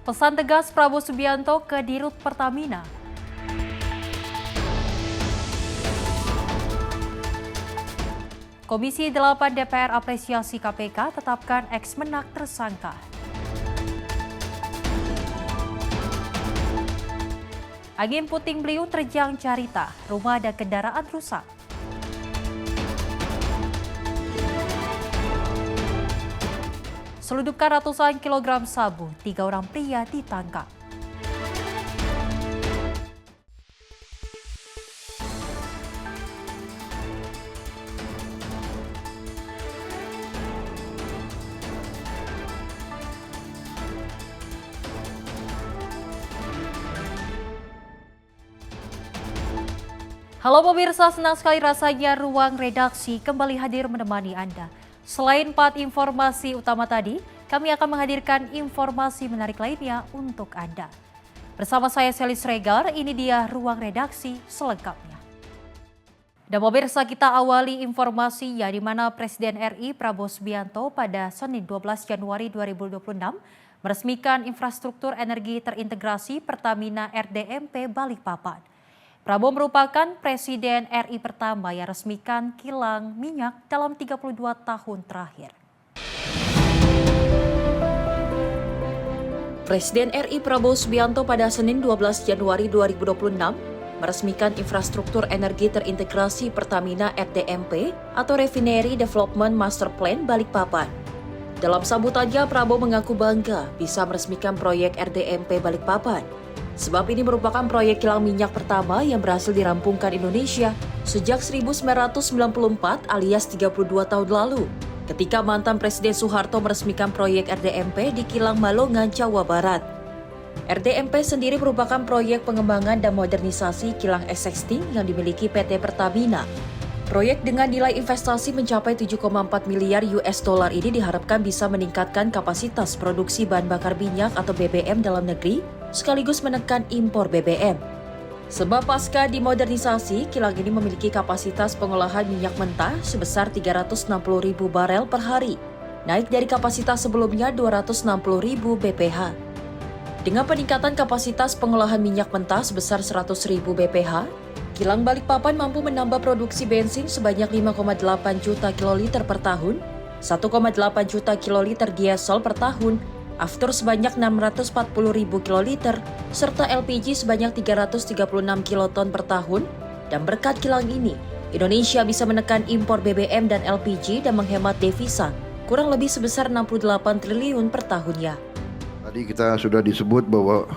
Pesan tegas Prabowo Subianto ke Dirut Pertamina. Komisi 8 DPR apresiasi KPK tetapkan ex-Menak tersangka. Angin puting beliung terjang Carita, rumah dan kendaraan rusak. Seludupkan ratusan kilogram sabu, 3 orang pria ditangkap. Halo pemirsa, senang sekali rasanya Ruang Redaksi kembali hadir menemani Anda. Selain 4 informasi utama tadi, kami akan menghadirkan informasi menarik lainnya untuk Anda. Bersama saya Selis Regar, ini dia Ruang Redaksi selengkapnya. Dan pemirsa, kita awali informasi di mana Presiden RI Prabowo Subianto pada Senin 12 Januari 2026 meresmikan infrastruktur energi terintegrasi Pertamina RDMP Balikpapan. Prabowo merupakan Presiden RI pertama yang resmikan kilang minyak dalam 32 tahun terakhir. Presiden RI Prabowo Subianto pada Senin 12 Januari 2026 meresmikan infrastruktur energi terintegrasi Pertamina RDMP atau Refinery Development Master Plan Balikpapan. Dalam sambutannya, Prabowo mengaku bangga bisa meresmikan proyek RDMP Balikpapan. Sebab ini merupakan proyek kilang minyak pertama yang berhasil dirampungkan Indonesia sejak 1994 alias 32 tahun lalu, ketika mantan Presiden Soeharto meresmikan proyek RDMP di Kilang Balongan, Jawa Barat. RDMP sendiri merupakan proyek pengembangan dan modernisasi kilang existing yang dimiliki PT Pertamina. Proyek dengan nilai investasi mencapai 7,4 miliar US dollar ini diharapkan bisa meningkatkan kapasitas produksi bahan bakar minyak atau BBM dalam negeri, sekaligus menekan impor BBM. Sebab pasca dimodernisasi, kilang ini memiliki kapasitas pengolahan minyak mentah sebesar 360.000 barel per hari, naik dari kapasitas sebelumnya 260.000 bph. Dengan peningkatan kapasitas pengolahan minyak mentah sebesar 100.000 bph, kilang Balikpapan mampu menambah produksi bensin sebanyak 5,8 juta kiloliter per tahun, 1,8 juta kiloliter diesel per tahun, aftur sebanyak 640.000 kiloliter, serta LPG sebanyak 336 kiloton per tahun. Dan berkat kilang ini, Indonesia bisa menekan impor BBM dan LPG dan menghemat devisa kurang lebih sebesar 68 triliun per tahunnya. Tadi kita sudah disebut bahwa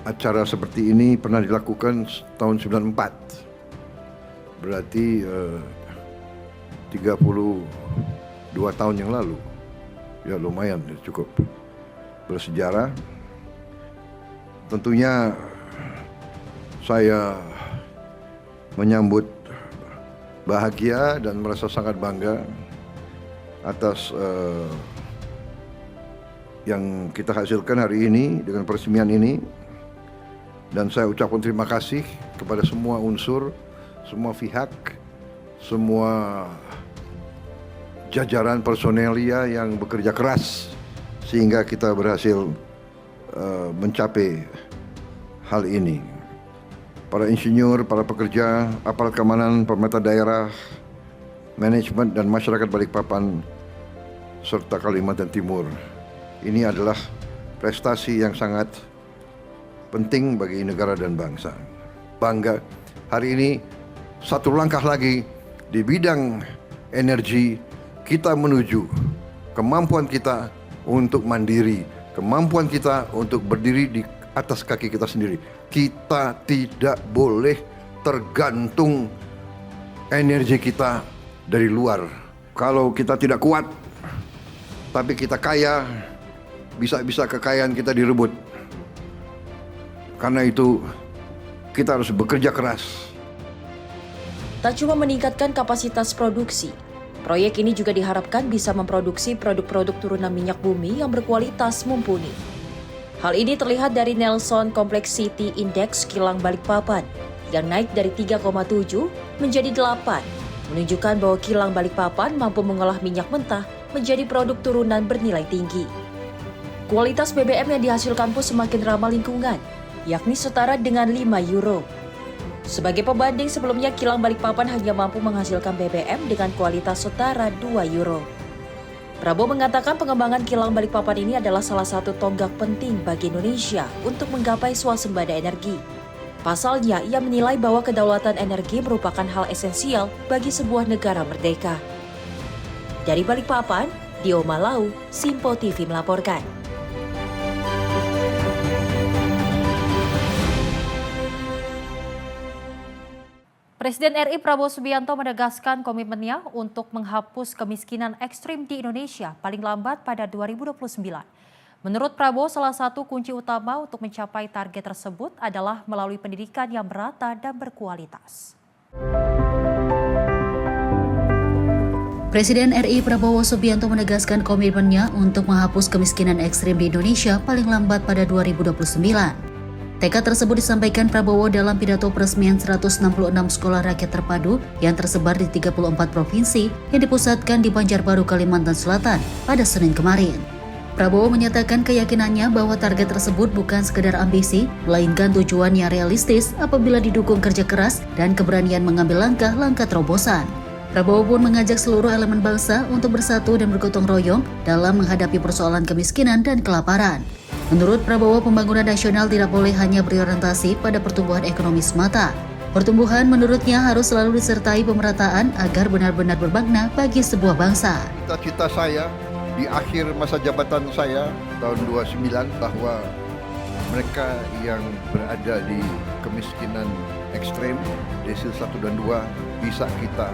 acara seperti ini pernah dilakukan tahun 94. Berarti 32 tahun yang lalu. Ya lumayan, cukup bersejarah. Tentunya saya menyambut bahagia dan merasa sangat bangga atas yang kita hasilkan hari ini dengan peresmian ini. Dan saya ucapkan terima kasih kepada semua unsur, semua pihak, semua jajaran personelia yang bekerja keras sehingga kita berhasil mencapai hal ini. Para insinyur, para pekerja, aparat keamanan, pemerintah daerah, manajemen dan masyarakat Balikpapan serta Kalimantan Timur. Ini adalah prestasi yang sangat penting bagi negara dan bangsa. Bangga hari ini satu langkah lagi di bidang energi. Kita menuju kemampuan kita untuk mandiri, kemampuan kita untuk berdiri di atas kaki kita sendiri. Kita tidak boleh tergantung energi kita dari luar. Kalau kita tidak kuat, tapi kita kaya, bisa-bisa kekayaan kita direbut. Karena itu, kita harus bekerja keras. Tak cuma meningkatkan kapasitas produksi, proyek ini juga diharapkan bisa memproduksi produk-produk turunan minyak bumi yang berkualitas mumpuni. Hal ini terlihat dari Nelson Complexity Index Kilang Balikpapan yang naik dari 3,7 menjadi 8, menunjukkan bahwa Kilang Balikpapan mampu mengolah minyak mentah menjadi produk turunan bernilai tinggi. Kualitas BBM yang dihasilkan pun semakin ramah lingkungan, yakni setara dengan 5 euro. Sebagai pembanding sebelumnya, kilang Balikpapan hanya mampu menghasilkan BBM dengan kualitas setara 2 euro. Prabowo mengatakan pengembangan kilang Balikpapan ini adalah salah satu tonggak penting bagi Indonesia untuk menggapai swasembada energi. Pasalnya, ia menilai bahwa kedaulatan energi merupakan hal esensial bagi sebuah negara merdeka. Dari Balikpapan, Dio Malau, Simpo TV melaporkan. Presiden RI Prabowo Subianto menegaskan komitmennya untuk menghapus kemiskinan ekstrim di Indonesia paling lambat pada 2029. Menurut Prabowo, salah satu kunci utama untuk mencapai target tersebut adalah melalui pendidikan yang merata dan berkualitas. Presiden RI Prabowo Subianto menegaskan komitmennya untuk menghapus kemiskinan ekstrim di Indonesia paling lambat pada 2029. Tekad tersebut disampaikan Prabowo dalam pidato peresmian 166 sekolah rakyat terpadu yang tersebar di 34 provinsi yang dipusatkan di Banjarbaru, Kalimantan Selatan pada Senin kemarin. Prabowo menyatakan keyakinannya bahwa target tersebut bukan sekedar ambisi, melainkan tujuan yang realistis apabila didukung kerja keras dan keberanian mengambil langkah-langkah terobosan. Prabowo pun mengajak seluruh elemen bangsa untuk bersatu dan bergotong royong dalam menghadapi persoalan kemiskinan dan kelaparan. Menurut Prabowo, pembangunan nasional tidak boleh hanya berorientasi pada pertumbuhan ekonomi semata. Pertumbuhan menurutnya harus selalu disertai pemerataan agar benar-benar bermakna bagi sebuah bangsa. Cita-cita saya di akhir masa jabatan saya tahun 29 bahwa mereka yang berada di kemiskinan ekstrem, desil 1 dan 2 bisa kita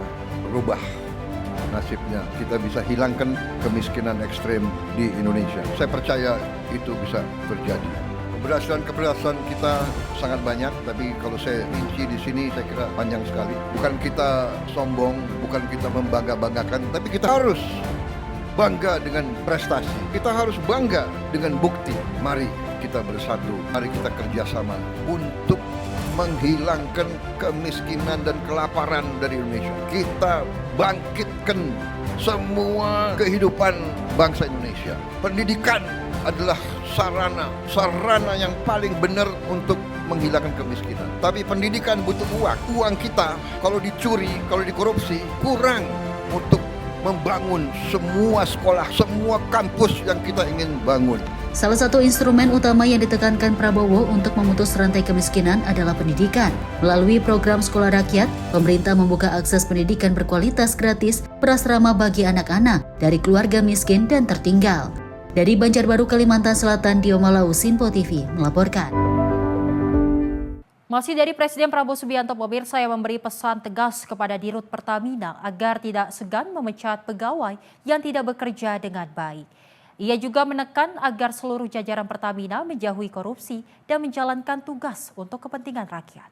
rubah nasibnya. Kita bisa hilangkan kemiskinan ekstrem di Indonesia. Saya percaya itu bisa terjadi. Keberhasilan kita sangat banyak, tapi kalau saya rinci di sini saya kira panjang sekali. Bukan kita sombong, bukan kita membangga-banggakan, tapi kita harus bangga dengan prestasi. Kita harus bangga dengan bukti. Mari kita bersatu, mari kita kerjasama untuk menghilangkan kemiskinan dan kelaparan dari Indonesia. Kita bangkitkan semua kehidupan bangsa Indonesia. Pendidikan adalah sarana yang paling benar untuk menghilangkan kemiskinan. Tapi pendidikan butuh uang. Uang kita kalau dicuri, kalau dikorupsi, kurang untuk membangun semua sekolah, semua kampus yang kita ingin bangun. Salah satu instrumen utama yang ditekankan Prabowo untuk memutus rantai kemiskinan adalah pendidikan. Melalui program Sekolah Rakyat, pemerintah membuka akses pendidikan berkualitas gratis berasrama bagi anak-anak dari keluarga miskin dan tertinggal. Dari Banjarbaru, Kalimantan Selatan, Dio Malau, Simpo TV melaporkan. Masih dari Presiden Prabowo Subianto, pemirsa, yang memberi pesan tegas kepada Dirut Pertamina agar tidak segan memecat pegawai yang tidak bekerja dengan baik. Ia juga menekan agar seluruh jajaran Pertamina menjauhi korupsi dan menjalankan tugas untuk kepentingan rakyat.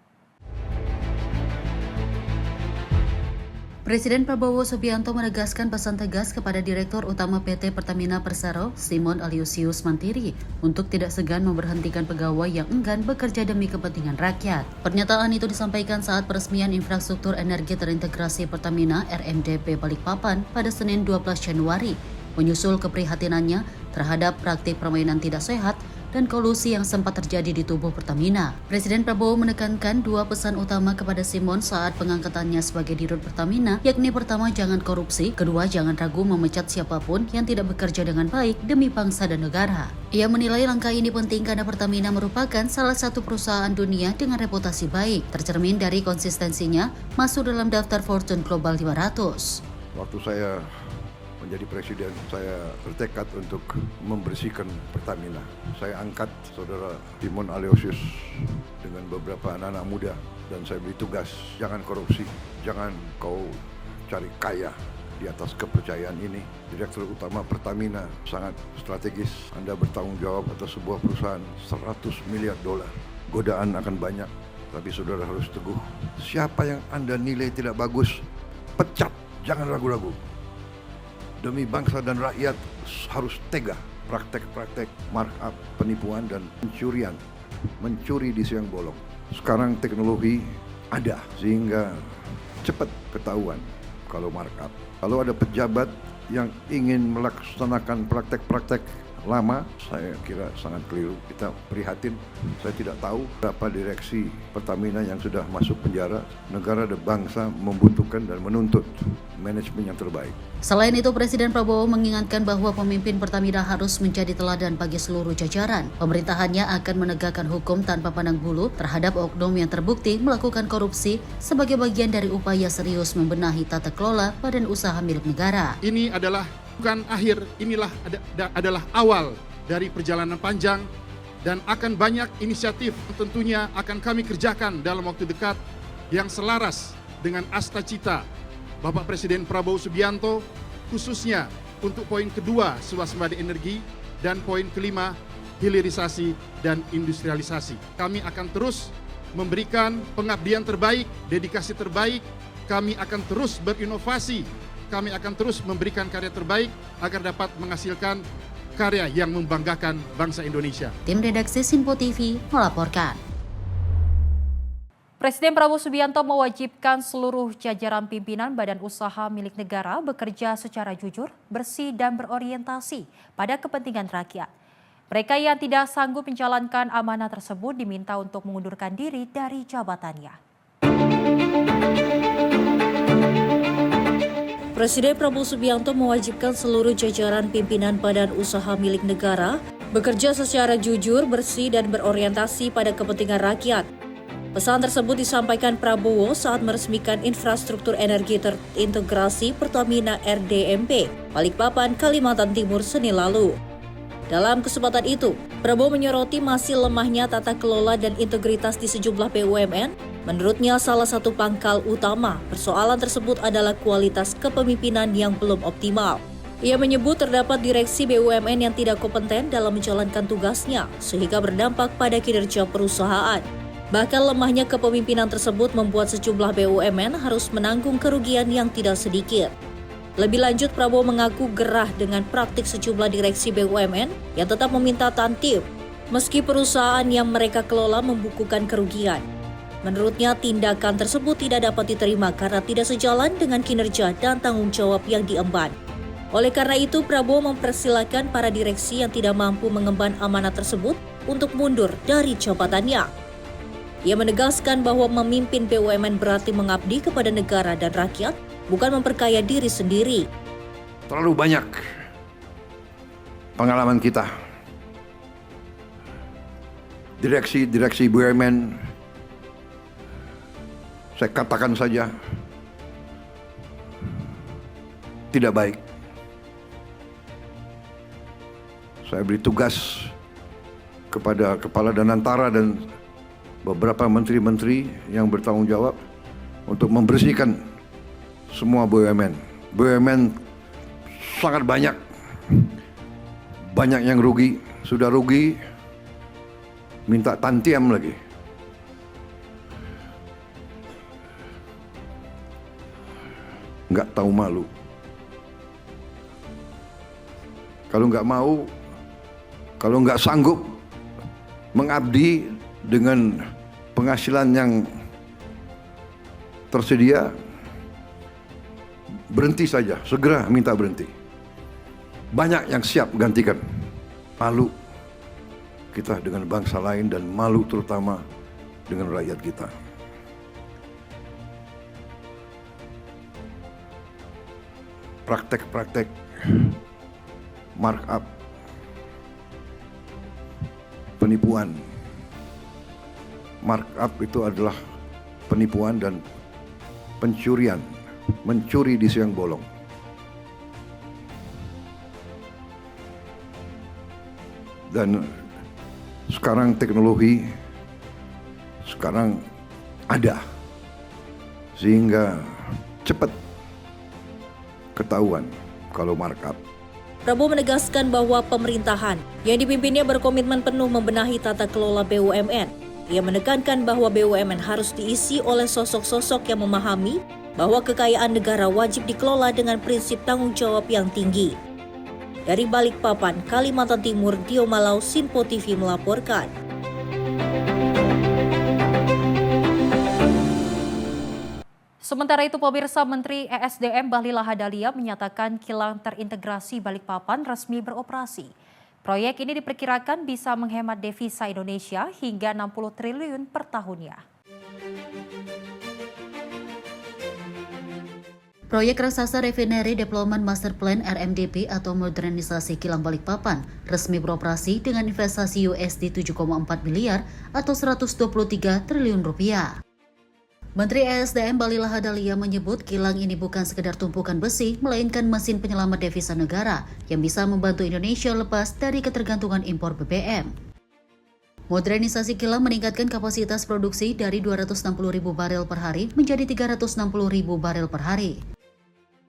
Presiden Prabowo Subianto menegaskan pesan tegas kepada Direktur Utama PT Pertamina Persero, Simon Aliusius Mantiri, untuk tidak segan memberhentikan pegawai yang enggan bekerja demi kepentingan rakyat. Pernyataan itu disampaikan saat peresmian infrastruktur energi terintegrasi Pertamina RMDP Balikpapan pada Senin 12 Januari, menyusul keprihatinannya terhadap praktik permainan tidak sehat dan kolusi yang sempat terjadi di tubuh Pertamina. Presiden Prabowo menekankan dua pesan utama kepada Simon saat pengangkatannya sebagai Dirut Pertamina, yakni pertama, jangan korupsi, kedua, jangan ragu memecat siapapun yang tidak bekerja dengan baik demi bangsa dan negara. Ia menilai langkah ini penting karena Pertamina merupakan salah satu perusahaan dunia dengan reputasi baik, tercermin dari konsistensinya masuk dalam daftar Fortune Global 500. Waktu saya menjadi presiden, saya bertekad untuk membersihkan Pertamina. Saya angkat saudara Simon Aliusius dengan beberapa anak-anak muda dan saya beri tugas, jangan korupsi, jangan kau cari kaya di atas kepercayaan ini. Direktur Utama Pertamina sangat strategis. Anda bertanggung jawab atas sebuah perusahaan $100 miliar. Godaan akan banyak, tapi saudara harus teguh. Siapa yang Anda nilai tidak bagus, pecat, jangan ragu-ragu. Demi bangsa dan rakyat harus tega. Praktek-praktek markup, penipuan dan pencurian, mencuri di siang bolong. Sekarang teknologi ada sehingga cepat ketahuan kalau markup. Kalau ada pejabat yang ingin melaksanakan praktek-praktek lama, saya kira sangat keliru. Kita prihatin, saya tidak tahu berapa direksi Pertamina yang sudah masuk penjara. Negara dan bangsa membutuhkan dan menuntut manajemen yang terbaik. Selain itu, Presiden Prabowo mengingatkan bahwa pemimpin Pertamina harus menjadi teladan bagi seluruh jajaran. Pemerintahannya akan menegakkan hukum tanpa pandang bulu terhadap oknum yang terbukti melakukan korupsi sebagai bagian dari upaya serius membenahi tata kelola badan usaha milik negara. Ini adalah bukan akhir, inilah adalah awal dari perjalanan panjang dan akan banyak inisiatif tentunya akan kami kerjakan dalam waktu dekat yang selaras dengan asta cita Bapak Presiden Prabowo Subianto, khususnya untuk poin kedua swasembada energi dan poin kelima hilirisasi dan industrialisasi. Kami akan terus memberikan pengabdian terbaik, dedikasi terbaik, kami akan terus berinovasi, kami akan terus memberikan karya terbaik agar dapat menghasilkan karya yang membanggakan bangsa Indonesia. Tim redaksi Sinpo TV melaporkan. Presiden Prabowo Subianto mewajibkan seluruh jajaran pimpinan badan usaha milik negara bekerja secara jujur, bersih, dan berorientasi pada kepentingan rakyat. Mereka yang tidak sanggup menjalankan amanah tersebut diminta untuk mengundurkan diri dari jabatannya. Presiden Prabowo Subianto mewajibkan seluruh jajaran pimpinan badan usaha milik negara bekerja secara jujur, bersih, dan berorientasi pada kepentingan rakyat. Pesan tersebut disampaikan Prabowo saat meresmikan infrastruktur energi terintegrasi Pertamina RDMP, Balikpapan, Kalimantan Timur, Senin lalu. Dalam kesempatan itu, Prabowo menyoroti masih lemahnya tata kelola dan integritas di sejumlah BUMN. Menurutnya, salah satu pangkal utama persoalan tersebut adalah kualitas kepemimpinan yang belum optimal. Ia menyebut terdapat direksi BUMN yang tidak kompeten dalam menjalankan tugasnya, sehingga berdampak pada kinerja perusahaan. Bahkan lemahnya kepemimpinan tersebut membuat sejumlah BUMN harus menanggung kerugian yang tidak sedikit. Lebih lanjut, Prabowo mengaku gerah dengan praktik sejumlah direksi BUMN yang tetap meminta tantip, meski perusahaan yang mereka kelola membukukan kerugian. Menurutnya, tindakan tersebut tidak dapat diterima karena tidak sejalan dengan kinerja dan tanggung jawab yang diemban. Oleh karena itu, Prabowo mempersilahkan para direksi yang tidak mampu mengemban amanah tersebut untuk mundur dari jabatannya. Ia menegaskan bahwa memimpin BUMN berarti mengabdi kepada negara dan rakyat, bukan memperkaya diri sendiri. Terlalu banyak pengalaman kita. Direksi BUMN, saya katakan saja, tidak baik. Saya beri tugas kepada Kepala Danantara dan beberapa menteri-menteri yang bertanggung jawab untuk membersihkan semua BUMN. BUMN sangat banyak. Banyak yang rugi, sudah rugi, minta tantiam lagi. Nggak tahu malu. Kalau nggak mau, kalau nggak sanggup mengabdi dengan penghasilan yang tersedia, berhenti saja, segera minta berhenti. Banyak yang siap gantikan. Malu kita dengan bangsa lain dan malu terutama dengan rakyat kita. Praktek-praktek markup, penipuan. Markup itu adalah penipuan dan pencurian, mencuri di siang bolong. Dan sekarang teknologi ada, sehingga cepat ketahuan kalau markup. Prabowo menegaskan bahwa pemerintahan yang dipimpinnya berkomitmen penuh membenahi tata kelola BUMN. Ia menekankan bahwa BUMN harus diisi oleh sosok-sosok yang memahami bahwa kekayaan negara wajib dikelola dengan prinsip tanggung jawab yang tinggi. Dari Balikpapan, Kalimantan Timur, Dio Malau, Sinpo TV melaporkan. Sementara itu, pemirsa, Menteri ESDM Bahlil Lahadalia menyatakan kilang terintegrasi Balikpapan resmi beroperasi. Proyek ini diperkirakan bisa menghemat devisa Indonesia hingga 60 triliun per tahunnya. Proyek raksasa Refinery Development Master Plan RMDP atau modernisasi kilang Balikpapan resmi beroperasi dengan investasi USD 7,4 miliar atau 123 triliun rupiah. Menteri ESDM Bahlil Lahadalia menyebut kilang ini bukan sekedar tumpukan besi, melainkan mesin penyelamat devisa negara yang bisa membantu Indonesia lepas dari ketergantungan impor BBM. Modernisasi kilang meningkatkan kapasitas produksi dari 260.000 barel per hari menjadi 360.000 barel per hari.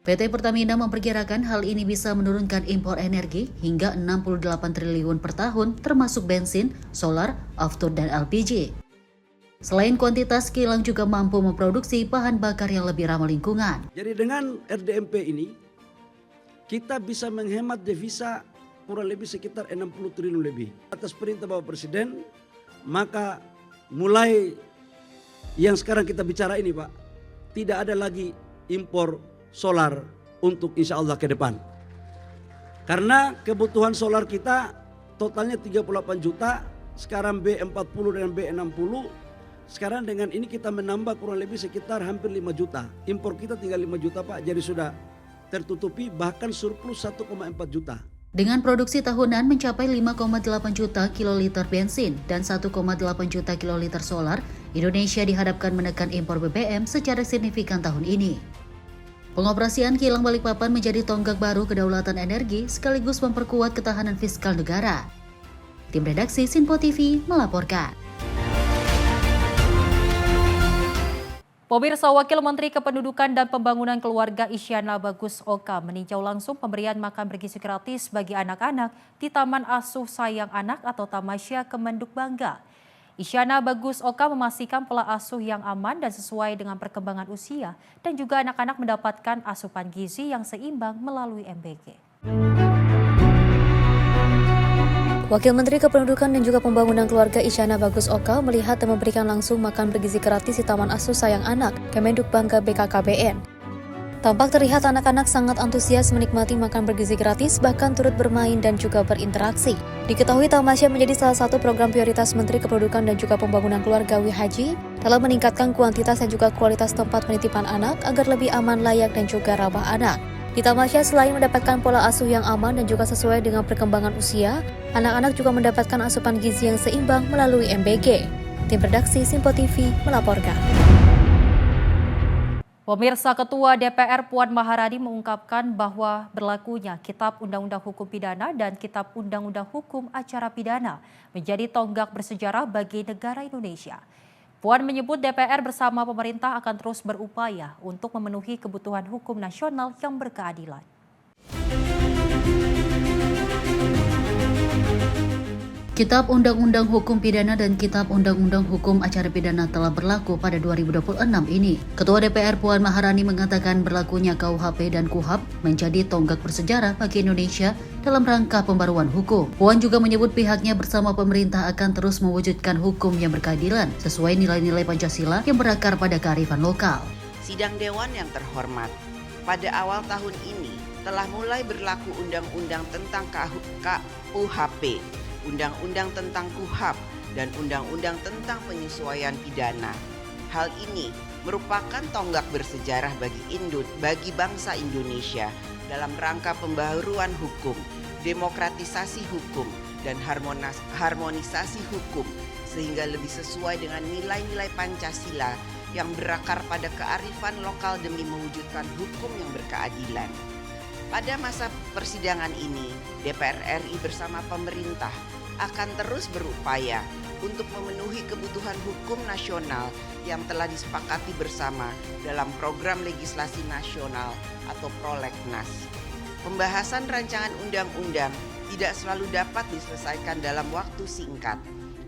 PT Pertamina memperkirakan hal ini bisa menurunkan impor energi hingga 68 triliun per tahun termasuk bensin, solar, aftur, dan LPG. Selain kuantitas, kilang juga mampu memproduksi bahan bakar yang lebih ramah lingkungan. Jadi dengan RDMP ini, kita bisa menghemat devisa kurang lebih sekitar 60 triliun lebih. Atas perintah Bapak Presiden, maka mulai yang sekarang kita bicara ini Pak, tidak ada lagi impor solar untuk insya Allah ke depan. Karena kebutuhan solar kita totalnya 38 juta, sekarang B40 dan B60. Sekarang dengan ini kita menambah kurang lebih sekitar hampir 5 juta. Impor kita tinggal 5 juta Pak, jadi sudah tertutupi bahkan surplus 1,4 juta. Dengan produksi tahunan mencapai 5,8 juta kiloliter bensin dan 1,8 juta kiloliter solar, Indonesia dihadapkan menekan impor BBM secara signifikan tahun ini. Pengoperasian kilang Balikpapan menjadi tonggak baru kedaulatan energi sekaligus memperkuat ketahanan fiskal negara. Tim redaksi Sinpo TV melaporkan. Pemirsa, Wakil Menteri Kependudukan dan Pembangunan Keluarga Isyana Bagus Oka meninjau langsung pemberian makan bergizi gratis bagi anak-anak di Taman Asuh Sayang Anak atau Tamasya Kemenduk Bangga. Isyana Bagus Oka memastikan pola asuh yang aman dan sesuai dengan perkembangan usia dan juga anak-anak mendapatkan asupan gizi yang seimbang melalui MBG. Wakil Menteri Kependudukan dan juga Pembangunan Keluarga Isyana Bagus Oka melihat dan memberikan langsung makan bergizi gratis di Taman Asuh Sayang Anak, Kemenduk Bangga BKKBN. Tampak terlihat anak-anak sangat antusias menikmati makan bergizi gratis, bahkan turut bermain dan juga berinteraksi. Diketahui Tamasya menjadi salah satu program prioritas Menteri Kependudukan dan juga Pembangunan Keluarga WHJ dalam meningkatkan kuantitas dan juga kualitas tempat penitipan anak agar lebih aman, layak, dan juga ramah anak. Di Tamasya selain mendapatkan pola asuh yang aman dan juga sesuai dengan perkembangan usia, anak-anak juga mendapatkan asupan gizi yang seimbang melalui MBG. Tim redaksi Sinpo TV melaporkan. Pemirsa, Ketua DPR Puan Maharani mengungkapkan bahwa berlakunya Kitab Undang-Undang Hukum Pidana dan Kitab Undang-Undang Hukum Acara Pidana menjadi tonggak bersejarah bagi negara Indonesia. Puan menyebut DPR bersama pemerintah akan terus berupaya untuk memenuhi kebutuhan hukum nasional yang berkeadilan. Kitab Undang-Undang Hukum Pidana dan Kitab Undang-Undang Hukum Acara Pidana telah berlaku pada 2026 ini. Ketua DPR Puan Maharani mengatakan berlakunya KUHP dan KUHAP menjadi tonggak bersejarah bagi Indonesia dalam rangka pembaruan hukum. Puan juga menyebut pihaknya bersama pemerintah akan terus mewujudkan hukum yang berkeadilan sesuai nilai-nilai Pancasila yang berakar pada kearifan lokal. Sidang Dewan yang terhormat, pada awal tahun ini telah mulai berlaku Undang-Undang tentang KUHP, Undang-Undang tentang KUHAP, dan Undang-Undang tentang penyesuaian pidana. Hal ini merupakan tonggak bersejarah bagi bangsa Indonesia dalam rangka pembaharuan hukum, demokratisasi hukum, dan harmonisasi hukum sehingga lebih sesuai dengan nilai-nilai Pancasila yang berakar pada kearifan lokal demi mewujudkan hukum yang berkeadilan. Pada masa persidangan ini, DPR RI bersama pemerintah akan terus berupaya untuk memenuhi kebutuhan hukum nasional yang telah disepakati bersama dalam program legislasi nasional atau Prolegnas. Pembahasan rancangan undang-undang tidak selalu dapat diselesaikan dalam waktu singkat.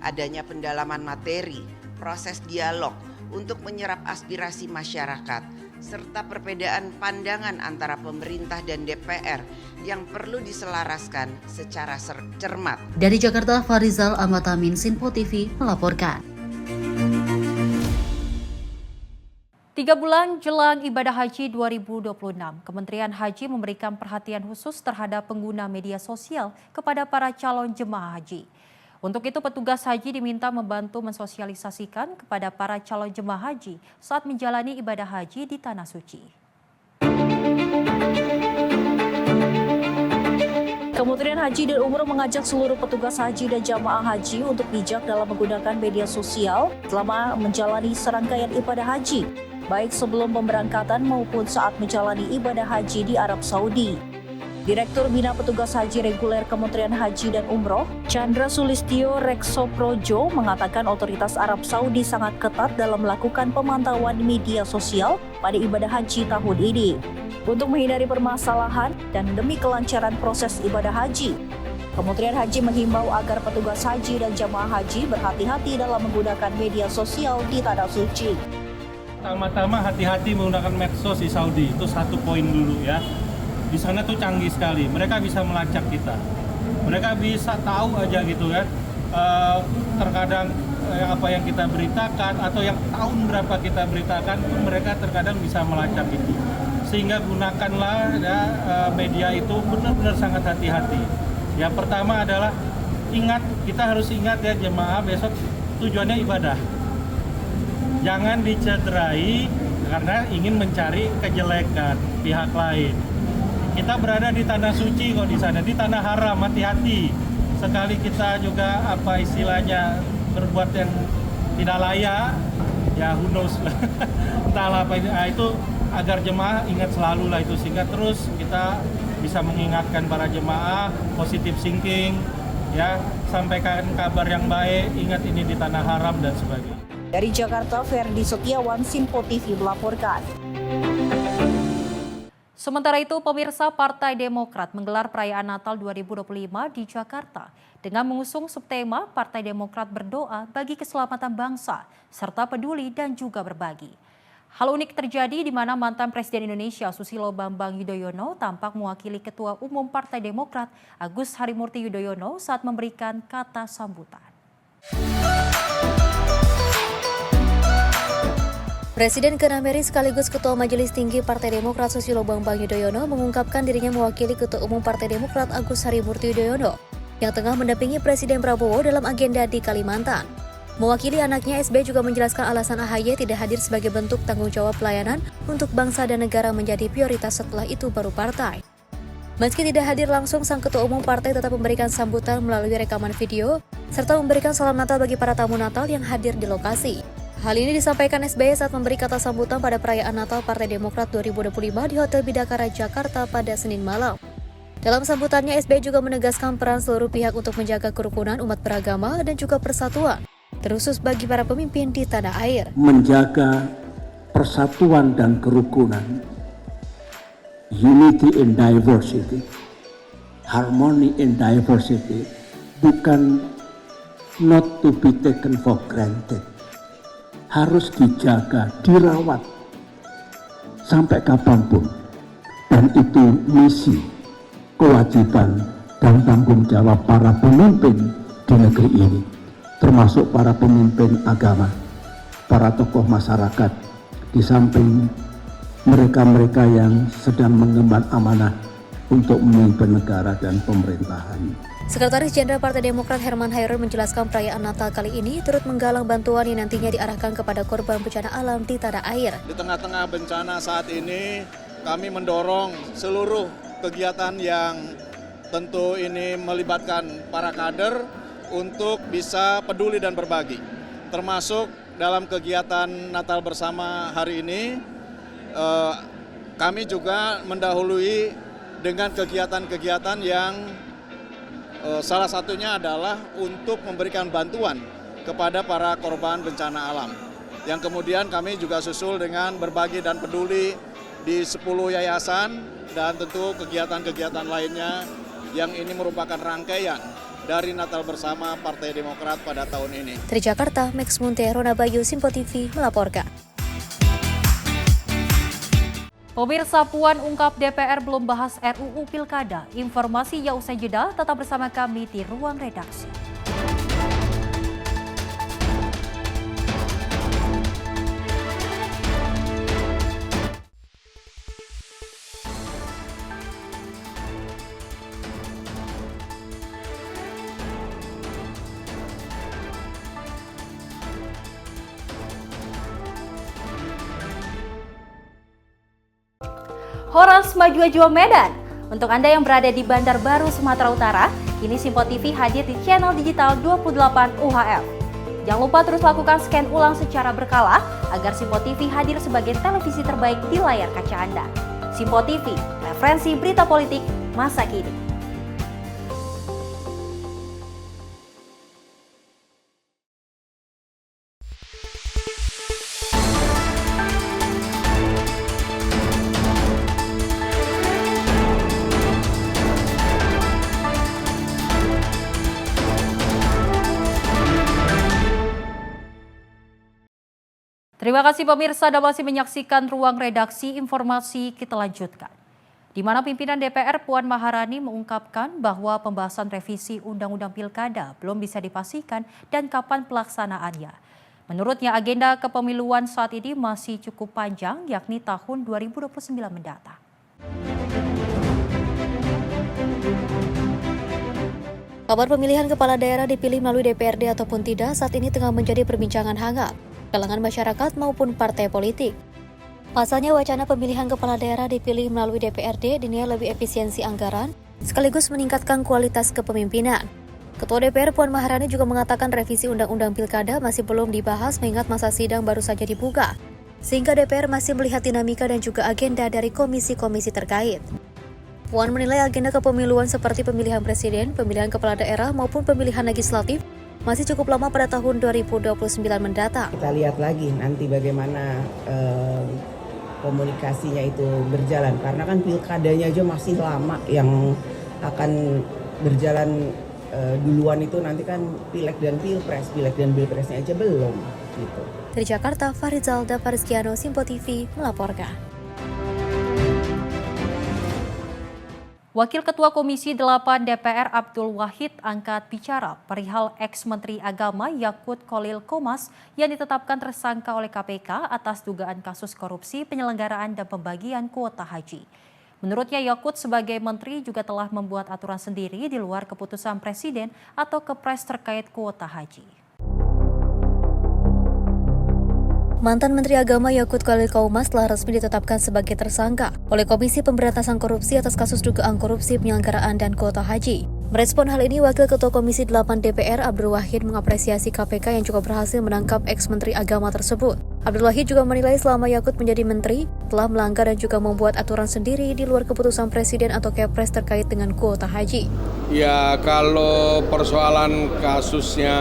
Adanya pendalaman materi, proses dialog untuk menyerap aspirasi masyarakat, serta perbedaan pandangan antara pemerintah dan DPR yang perlu diselaraskan secara cermat. Dari Jakarta, Farizal Ahmad Amin, Sinpo TV melaporkan. 3 bulan jelang ibadah haji 2026, Kementerian Haji memberikan perhatian khusus terhadap pengguna media sosial kepada para calon jemaah haji. Untuk itu, petugas haji diminta membantu mensosialisasikan kepada para calon jemaah haji saat menjalani ibadah haji di Tanah Suci. Kementerian Haji dan Umroh mengajak seluruh petugas haji dan jamaah haji untuk bijak dalam menggunakan media sosial selama menjalani serangkaian ibadah haji, baik sebelum pemberangkatan maupun saat menjalani ibadah haji di Arab Saudi. Direktur Bina Petugas Haji Reguler Kementerian Haji dan Umroh, Chandra Sulistyo Reksoprojo, mengatakan otoritas Arab Saudi sangat ketat dalam melakukan pemantauan media sosial pada ibadah haji tahun ini. Untuk menghindari permasalahan dan demi kelancaran proses ibadah haji, Kementerian Haji menghimbau agar petugas haji dan jamaah haji berhati-hati dalam menggunakan media sosial di Tanah Suci. Pertama-tama hati-hati menggunakan medsos di Saudi, itu satu poin dulu ya. Di sana tuh canggih sekali, mereka bisa melacak kita. Mereka bisa tahu aja gitu kan, terkadang apa yang kita beritakan atau yang tahun berapa kita beritakan pun mereka terkadang bisa melacak itu. Sehingga gunakanlah ya, media itu benar-benar sangat hati-hati. Yang pertama adalah kita harus ingat ya jemaah besok tujuannya ibadah. Jangan dicederai karena ingin mencari kejelekan pihak lain. Kita berada di Tanah Suci kok di sana, di Tanah Haram, hati-hati. Sekali kita juga apa istilahnya berbuat yang tidak layak, ya who knows lah. Entahlah apa itu agar jemaah ingat selalu lah itu, sehingga terus kita bisa mengingatkan para jemaah positive thinking, ya sampaikan kabar yang baik, ingat ini di Tanah Haram dan sebagainya. Dari Jakarta, Ferdi Setiawan, Simpo TV melaporkan. Sementara itu, pemirsa, Partai Demokrat menggelar perayaan Natal 2025 di Jakarta dengan mengusung subtema Partai Demokrat berdoa bagi keselamatan bangsa, serta peduli dan juga berbagi. Hal unik terjadi di mana mantan Presiden Indonesia Susilo Bambang Yudhoyono tampak mewakili Ketua Umum Partai Demokrat Agus Harimurti Yudhoyono saat memberikan kata sambutan. Presiden ke-6 RI sekaligus Ketua Majelis Tinggi Partai Demokrat Susilo Bambang Yudhoyono mengungkapkan dirinya mewakili Ketua Umum Partai Demokrat Agus Harimurti Yudhoyono yang tengah mendampingi Presiden Prabowo dalam agenda di Kalimantan. Mewakili anaknya, SBY juga menjelaskan alasan AHY tidak hadir sebagai bentuk tanggung jawab pelayanan untuk bangsa dan negara menjadi prioritas, setelah itu baru partai. Meski tidak hadir langsung, sang Ketua Umum Partai tetap memberikan sambutan melalui rekaman video serta memberikan salam Natal bagi para tamu Natal yang hadir di lokasi. Hal ini disampaikan SBY saat memberi kata sambutan pada perayaan Natal Partai Demokrat 2025 di Hotel Bidakara, Jakarta pada Senin malam. Dalam sambutannya, SBY juga menegaskan peran seluruh pihak untuk menjaga kerukunan umat beragama dan juga persatuan, terkhusus bagi para pemimpin di tanah air. Menjaga persatuan dan kerukunan, unity in diversity, harmony in diversity, bukan not to be taken for granted. Harus dijaga, dirawat sampai kapanpun. Dan itu misi, kewajiban, dan tanggung jawab para pemimpin di negeri ini, termasuk para pemimpin agama, para tokoh masyarakat, di samping mereka-mereka yang sedang mengemban amanah untuk memimpin negara dan pemerintahan. Sekretaris Jenderal Partai Demokrat Herman Hairun menjelaskan perayaan Natal kali ini turut menggalang bantuan yang nantinya diarahkan kepada korban bencana alam di tanah air. Di tengah-tengah bencana saat ini, kami mendorong seluruh kegiatan yang tentu ini melibatkan para kader untuk bisa peduli dan berbagi. Termasuk dalam kegiatan Natal bersama hari ini, kami juga mendahului dengan kegiatan-kegiatan yang salah satunya adalah untuk memberikan bantuan kepada para korban bencana alam. Yang kemudian kami juga susul dengan berbagi dan peduli di 10 yayasan dan tentu kegiatan-kegiatan lainnya yang ini merupakan rangkaian dari Natal bersama Partai Demokrat pada tahun ini. Dari Jakarta, Max Muntero, Nabayu, Simpo TV melaporkan. Pemirsa, Puan ungkap DPR belum bahas RUU Pilkada. Informasinya usai jeda, tetap bersama kami di Ruang Redaksi. Horas Maju Ajo Medan. Untuk Anda yang berada di Bandar Baru, Sumatera Utara, kini Simpo TV hadir di channel digital 28 UHF. Jangan lupa terus lakukan scan ulang secara berkala agar Simpo TV hadir sebagai televisi terbaik di layar kaca Anda. Simpo TV, referensi berita politik masa kini. Terima kasih pemirsa Anda masih menyaksikan Ruang Redaksi. Informasi kita lanjutkan. Di mana pimpinan DPR Puan Maharani mengungkapkan bahwa pembahasan revisi Undang-Undang Pilkada belum bisa dipastikan dan kapan pelaksanaannya. Menurutnya agenda kepemiluan saat ini masih cukup panjang, yakni tahun 2029 mendatang. Kabar pemilihan kepala daerah dipilih melalui DPRD ataupun tidak saat ini tengah menjadi perbincangan hangat kalangan masyarakat maupun partai politik. Pasalnya wacana pemilihan kepala daerah dipilih melalui DPRD dinilai lebih efisiensi anggaran, sekaligus meningkatkan kualitas kepemimpinan. Ketua DPR Puan Maharani juga mengatakan revisi Undang-Undang Pilkada masih belum dibahas mengingat masa sidang baru saja dibuka, sehingga DPR masih melihat dinamika dan juga agenda dari komisi-komisi terkait. Puan menilai agenda kepemiluan seperti pemilihan presiden, pemilihan kepala daerah maupun pemilihan legislatif masih cukup lama pada tahun 2029 mendatang. Kita lihat lagi nanti bagaimana komunikasinya itu berjalan. Karena kan pilkadanya aja masih lama, yang akan berjalan duluan itu nanti kan pileg dan pilpresnya aja belum. Gitu. Dari Jakarta, Farizal Dafarizkiano, Simpo TV melaporkan. Wakil Ketua Komisi 8 DPR Abdul Wahid angkat bicara perihal ex-Menteri Agama Yakut Khalil Qomas yang ditetapkan tersangka oleh KPK atas dugaan kasus korupsi penyelenggaraan dan pembagian kuota haji. Menurutnya Yakut sebagai menteri juga telah membuat aturan sendiri di luar keputusan Presiden atau Kepres terkait kuota haji. Mantan Menteri Agama Yakut Khalil Qomas telah resmi ditetapkan sebagai tersangka oleh Komisi Pemberantasan Korupsi atas kasus dugaan korupsi penyelenggaraan dan kuota haji. Merespon hal ini, Wakil Ketua Komisi 8 DPR Abdul Wahid mengapresiasi KPK yang juga berhasil menangkap ex-Menteri Agama tersebut. Abdul Wahid juga menilai selama Yakut menjadi menteri, telah melanggar dan juga membuat aturan sendiri di luar keputusan Presiden atau Kepres terkait dengan kuota haji. Ya, kalau persoalan kasusnya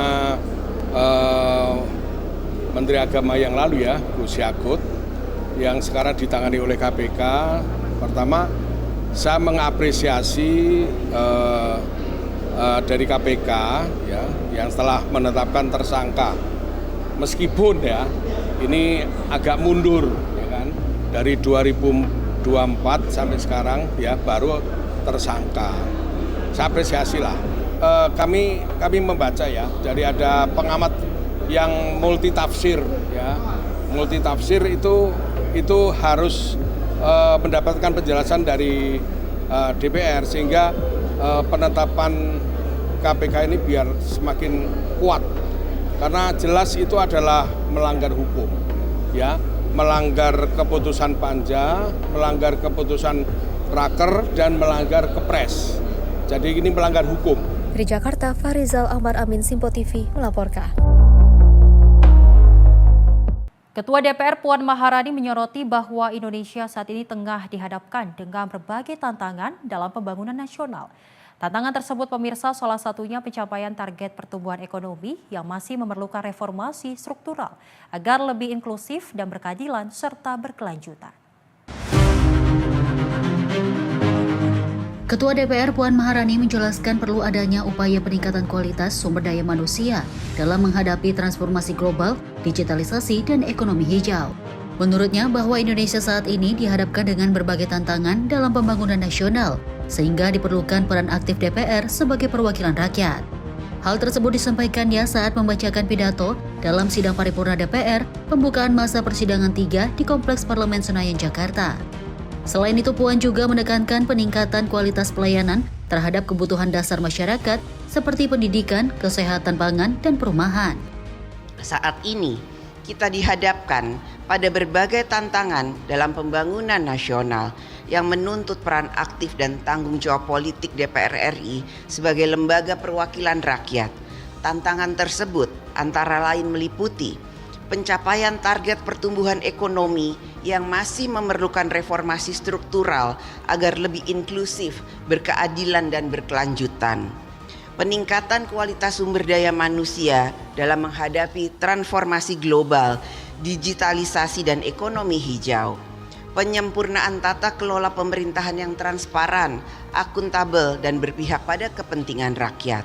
Menteri Agama yang lalu ya, Gus Yakut, yang sekarang ditangani oleh KPK. Pertama, saya mengapresiasi dari KPK ya, yang telah menetapkan tersangka. Meskipun ya, ini agak mundur ya kan, dari 2024 sampai sekarang ya baru tersangka. Saya apresiasi lah. Kami membaca ya, dari ada pengamat yang multi tafsir ya, multi tafsir itu harus mendapatkan penjelasan dari DPR sehingga penetapan KPK ini biar semakin kuat, karena jelas itu adalah melanggar hukum ya, melanggar keputusan Panja, melanggar keputusan Raker dan melanggar Kepres. Jadi ini melanggar hukum. Dari Jakarta, Farizal Ahmad Amin, Simpo TV melaporkan. Ketua DPR Puan Maharani menyoroti bahwa Indonesia saat ini tengah dihadapkan dengan berbagai tantangan dalam pembangunan nasional. Tantangan tersebut pemirsa salah satunya pencapaian target pertumbuhan ekonomi yang masih memerlukan reformasi struktural agar lebih inklusif dan berkeadilan serta berkelanjutan. Ketua DPR Puan Maharani menjelaskan perlu adanya upaya peningkatan kualitas sumber daya manusia dalam menghadapi transformasi global, digitalisasi, dan ekonomi hijau. Menurutnya bahwa Indonesia saat ini dihadapkan dengan berbagai tantangan dalam pembangunan nasional, sehingga diperlukan peran aktif DPR sebagai perwakilan rakyat. Hal tersebut disampaikannya saat membacakan pidato dalam sidang paripurna DPR pembukaan masa persidangan 3 di Kompleks Parlemen Senayan, Jakarta. Selain itu, Puan juga menekankan peningkatan kualitas pelayanan terhadap kebutuhan dasar masyarakat seperti pendidikan, kesehatan pangan, dan perumahan. Saat ini, kita dihadapkan pada berbagai tantangan dalam pembangunan nasional yang menuntut peran aktif dan tanggung jawab politik DPR RI sebagai lembaga perwakilan rakyat. Tantangan tersebut antara lain meliputi pencapaian target pertumbuhan ekonomi yang masih memerlukan reformasi struktural agar lebih inklusif, berkeadilan dan berkelanjutan. Peningkatan kualitas sumber daya manusia dalam menghadapi transformasi global, digitalisasi dan ekonomi hijau. Penyempurnaan tata kelola pemerintahan yang transparan, akuntabel dan berpihak pada kepentingan rakyat.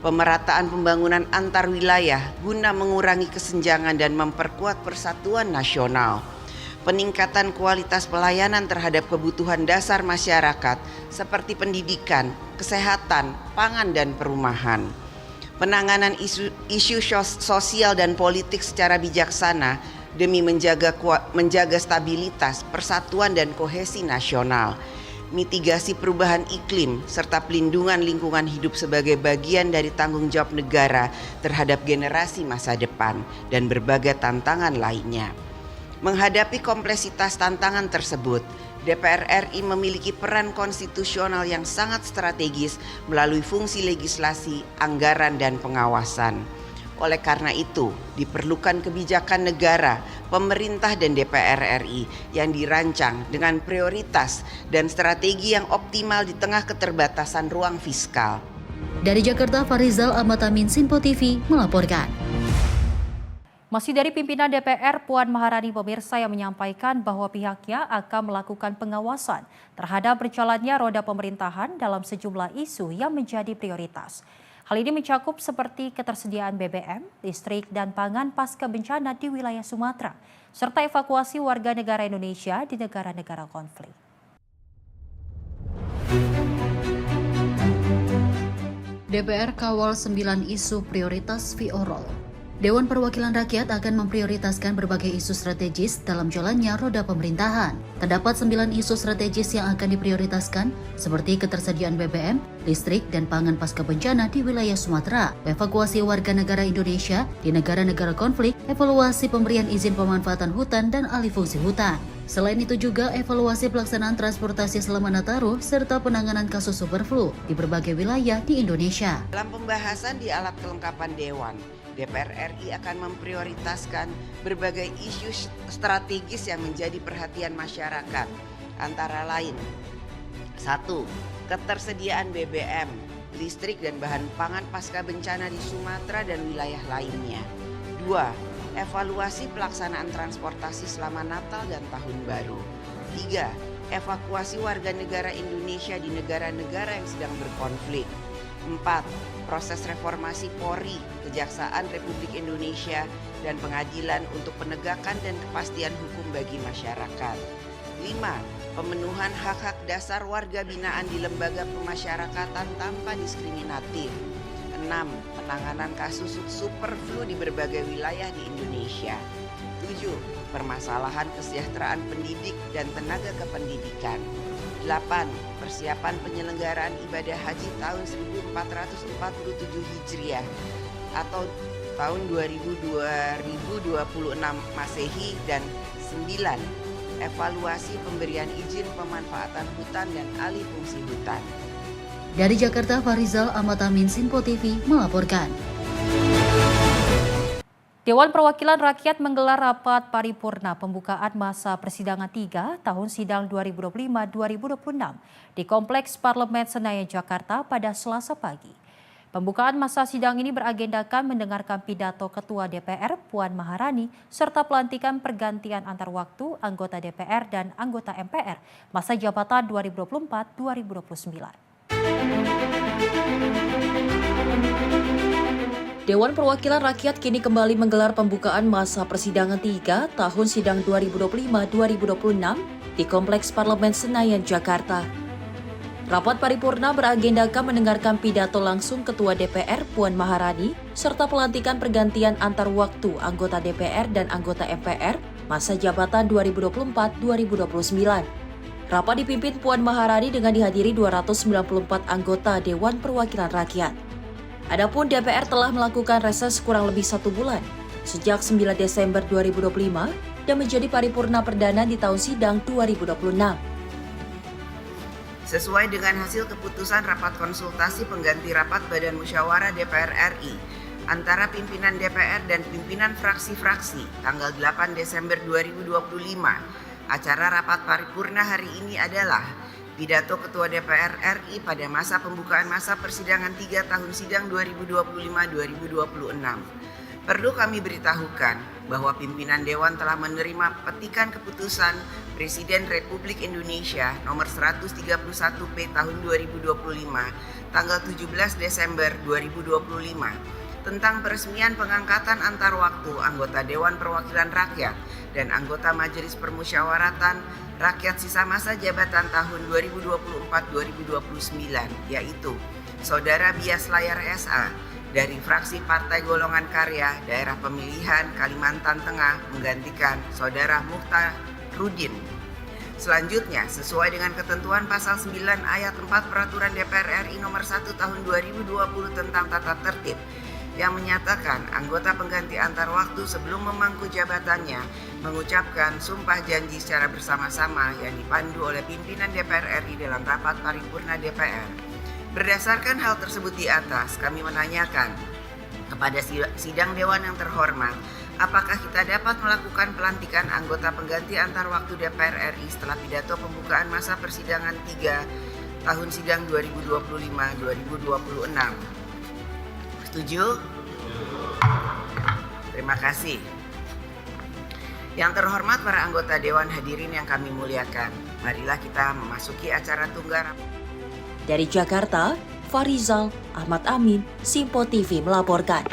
Pemerataan pembangunan antar wilayah guna mengurangi kesenjangan dan memperkuat persatuan nasional. Peningkatan kualitas pelayanan terhadap kebutuhan dasar masyarakat seperti pendidikan, kesehatan, pangan dan perumahan. Penanganan isu sosial dan politik secara bijaksana demi menjaga stabilitas, persatuan dan kohesi nasional. Mitigasi perubahan iklim serta pelindungan lingkungan hidup sebagai bagian dari tanggung jawab negara terhadap generasi masa depan dan berbagai tantangan lainnya. Menghadapi kompleksitas tantangan tersebut, DPR RI memiliki peran konstitusional yang sangat strategis melalui fungsi legislasi, anggaran, dan pengawasan. Oleh karena itu, diperlukan kebijakan negara, pemerintah dan DPR RI yang dirancang dengan prioritas dan strategi yang optimal di tengah keterbatasan ruang fiskal. Dari Jakarta, Farizal Ahmad Amin, Sinpo TV melaporkan. Masih dari pimpinan DPR, Puan Maharani pemirsa yang menyampaikan bahwa pihaknya akan melakukan pengawasan terhadap berjalannya roda pemerintahan dalam sejumlah isu yang menjadi prioritas. Hal ini mencakup seperti ketersediaan BBM, listrik, dan pangan pasca bencana di wilayah Sumatera, serta evakuasi warga negara Indonesia di negara-negara konflik. DPR kawal 9 isu prioritas VO-Roll. Dewan Perwakilan Rakyat akan memprioritaskan berbagai isu strategis dalam jalannya roda pemerintahan. Terdapat 9 isu strategis yang akan diprioritaskan seperti ketersediaan BBM, listrik, dan pangan pasca bencana di wilayah Sumatera, evakuasi warga negara Indonesia di negara-negara konflik, evaluasi pemberian izin pemanfaatan hutan dan alih fungsi hutan. Selain itu juga evaluasi pelaksanaan transportasi selama Nataru serta penanganan kasus superflu di berbagai wilayah di Indonesia. Dalam pembahasan di alat kelengkapan Dewan, DPR RI akan memprioritaskan berbagai isu strategis yang menjadi perhatian masyarakat, antara lain 1. Ketersediaan BBM, listrik dan bahan pangan pasca bencana di Sumatera dan wilayah lainnya. 2. Evaluasi pelaksanaan transportasi selama Natal dan Tahun Baru. 3. Evakuasi warga negara Indonesia di negara-negara yang sedang berkonflik. 4. Proses reformasi Polri, Kejaksaan Republik Indonesia, dan pengadilan untuk penegakan dan kepastian hukum bagi masyarakat. 5. Pemenuhan hak-hak dasar warga binaan di lembaga pemasyarakatan tanpa diskriminatif. 6. Penanganan kasus superflu di berbagai wilayah di Indonesia. 7. Permasalahan kesejahteraan pendidik dan tenaga kependidikan. 8. Persiapan penyelenggaraan ibadah haji tahun 1447 Hijriah atau tahun 2026 Masehi. Dan 9. Evaluasi pemberian izin pemanfaatan hutan dan alih fungsi hutan. Dari Jakarta, Farizal Ahmad Amin, Sinpo TV melaporkan. Dewan Perwakilan Rakyat menggelar rapat paripurna pembukaan masa persidangan 3 tahun sidang 2025-2026 di Kompleks Parlemen Senayan, Jakarta pada Selasa pagi. Pembukaan masa sidang ini beragendakan mendengarkan pidato Ketua DPR Puan Maharani serta pelantikan pergantian antar waktu anggota DPR dan anggota MPR masa jabatan 2024-2029. Dewan Perwakilan Rakyat kini kembali menggelar pembukaan masa persidangan 3 tahun sidang 2025-2026 di Kompleks Parlemen Senayan, Jakarta. Rapat paripurna beragendakan mendengarkan pidato langsung Ketua DPR Puan Maharani serta pelantikan pergantian antar waktu anggota DPR dan anggota MPR masa jabatan 2024-2029. Rapat dipimpin Puan Maharani dengan dihadiri 294 anggota Dewan Perwakilan Rakyat. Adapun DPR telah melakukan reses kurang lebih 1 bulan, sejak 9 Desember 2025 dan menjadi paripurna perdana di tahun sidang 2026. Sesuai dengan hasil keputusan rapat konsultasi pengganti rapat Badan Musyawarah DPR RI antara pimpinan DPR dan pimpinan fraksi-fraksi tanggal 8 Desember 2025, acara rapat paripurna hari ini adalah pidato Ketua DPR RI pada masa pembukaan masa persidangan 3 tahun sidang 2025-2026. Perlu kami beritahukan bahwa pimpinan Dewan telah menerima petikan keputusan Presiden Republik Indonesia nomor 131P tahun 2025 tanggal 17 Desember 2025 tentang peresmian pengangkatan antar waktu anggota Dewan Perwakilan Rakyat dan anggota Majelis Permusyawaratan Rakyat sisa masa jabatan tahun 2024-2029, yaitu Saudara Bias Layar SA dari fraksi Partai Golongan Karya Daerah Pemilihan Kalimantan Tengah menggantikan Saudara Mukhtarudin. Selanjutnya, sesuai dengan ketentuan pasal 9 ayat 4 Peraturan DPR RI nomor 1 tahun 2020 tentang tata tertib yang menyatakan anggota pengganti antar waktu sebelum memangku jabatannya mengucapkan sumpah janji secara bersama-sama yang dipandu oleh pimpinan DPR RI dalam rapat paripurna DPR. Berdasarkan hal tersebut di atas, kami menanyakan kepada sidang Dewan yang terhormat, apakah kita dapat melakukan pelantikan anggota pengganti antar waktu DPR RI setelah pidato pembukaan masa persidangan 3 tahun sidang 2025-2026. Setuju? Terima kasih. Yang terhormat para anggota Dewan hadirin yang kami muliakan, marilah kita memasuki acara tunggal. Dari Jakarta, Farizal Ahmad Amin, Simpo TV melaporkan.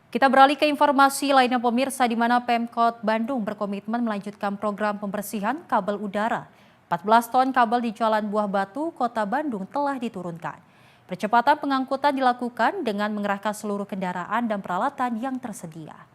Kita beralih ke informasi lainnya pemirsa, di mana Pemkot Bandung berkomitmen melanjutkan program pembersihan kabel udara. 14 ton kabel di Jalan Buah Batu, Kota Bandung telah diturunkan. Percepatan pengangkutan dilakukan dengan mengerahkan seluruh kendaraan dan peralatan yang tersedia.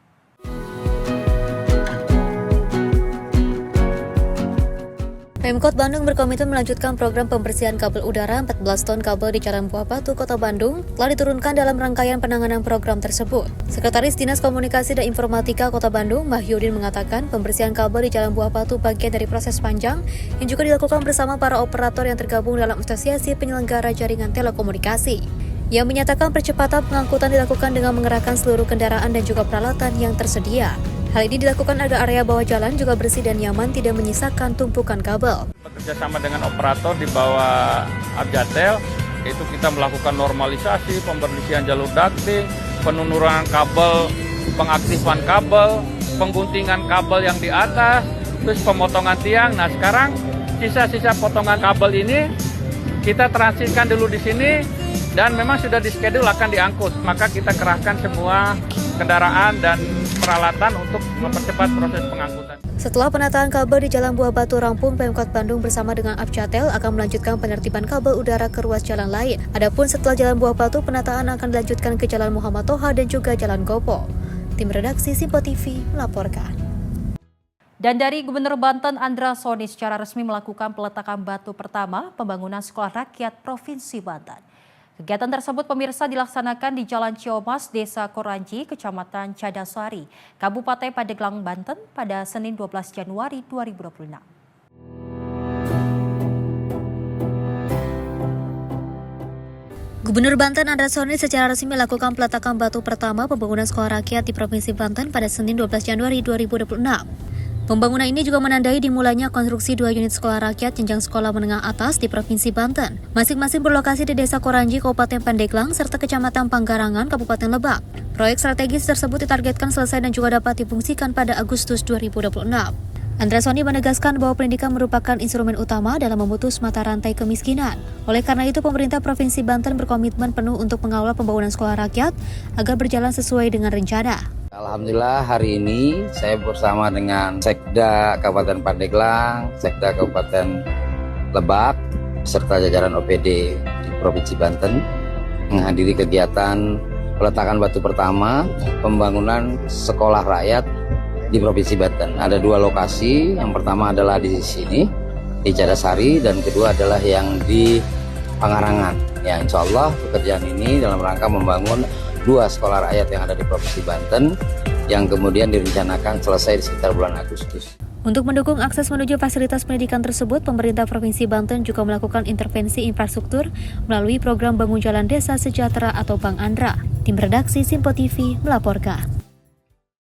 Pemkot Bandung berkomitmen melanjutkan program pembersihan kabel udara. 14 ton kabel di Jalan Buah Batu, Kota Bandung telah diturunkan dalam rangkaian penanganan program tersebut. Sekretaris Dinas Komunikasi dan Informatika Kota Bandung, Mahyudin, mengatakan pembersihan kabel di Jalan Buah Batu bagian dari proses panjang yang juga dilakukan bersama para operator yang tergabung dalam Asosiasi Penyelenggara Jaringan Telekomunikasi. Ia menyatakan percepatan pengangkutan dilakukan dengan mengerahkan seluruh kendaraan dan juga peralatan yang tersedia. Hal ini dilakukan agar area bawah jalan juga bersih dan nyaman, tidak menyisakan tumpukan kabel. Bekerjasama dengan operator di bawah Abjatel, yaitu kita melakukan normalisasi, pembersihan jalur ducting, penurunan kabel, pengaktifan kabel, pengguntingan kabel yang di atas, terus pemotongan tiang. Nah sekarang sisa-sisa potongan kabel ini kita transitkan dulu di sini dan memang sudah diskedul akan diangkut. Maka kita kerahkan semua kendaraan dan peralatan untuk mempercepat proses pengangkutan. Setelah penataan kabel di Jalan Buah Batu rampung, Pemkot Bandung bersama dengan Abjatel akan melanjutkan penertiban kabel udara ke ruas jalan lain. Adapun setelah Jalan Buah Batu, penataan akan dilanjutkan ke Jalan Muhammad Toha dan juga Jalan Gopo. Tim redaksi Simpo TV melaporkan. Dan dari Gubernur Banten Andra Soni secara resmi melakukan peletakan batu pertama pembangunan Sekolah Rakyat Provinsi Banten. Kegiatan tersebut pemirsa dilaksanakan di Jalan Ciomas, Desa Koranji, Kecamatan Cadasari, Kabupaten Pandeglang, Banten pada Senin 12 Januari 2026. Gubernur Banten Andra Soni secara resmi melakukan peletakan batu pertama pembangunan Sekolah Rakyat di Provinsi Banten pada Senin 12 Januari 2026. Pembangunan ini juga menandai dimulainya konstruksi 2 unit sekolah rakyat jenjang sekolah menengah atas di Provinsi Banten. Masing-masing berlokasi di Desa Koranji, Kabupaten Pandeglang, serta Kecamatan Panggarangan, Kabupaten Lebak. Proyek strategis tersebut ditargetkan selesai dan juga dapat difungsikan pada Agustus 2026. Andra Soni menegaskan bahwa pendidikan merupakan instrumen utama dalam memutus mata rantai kemiskinan. Oleh karena itu, pemerintah Provinsi Banten berkomitmen penuh untuk mengawal pembangunan sekolah rakyat agar berjalan sesuai dengan rencana. Alhamdulillah hari ini saya bersama dengan Sekda Kabupaten Pandeglang, Sekda Kabupaten Lebak, serta jajaran OPD di Provinsi Banten menghadiri kegiatan peletakan batu pertama pembangunan sekolah rakyat di Provinsi Banten. Ada 2 lokasi, yang pertama adalah di sini, di Cadasari, dan kedua adalah yang di Panggarangan. Ya, insya Allah pekerjaan ini dalam rangka membangun 2 sekolah rakyat yang ada di Provinsi Banten yang kemudian direncanakan selesai di sekitar bulan Agustus. Untuk mendukung akses menuju fasilitas pendidikan tersebut, pemerintah Provinsi Banten juga melakukan intervensi infrastruktur melalui program Bangun Jalan Desa Sejahtera atau Bang Andra. Tim redaksi Simpo TV melaporkan.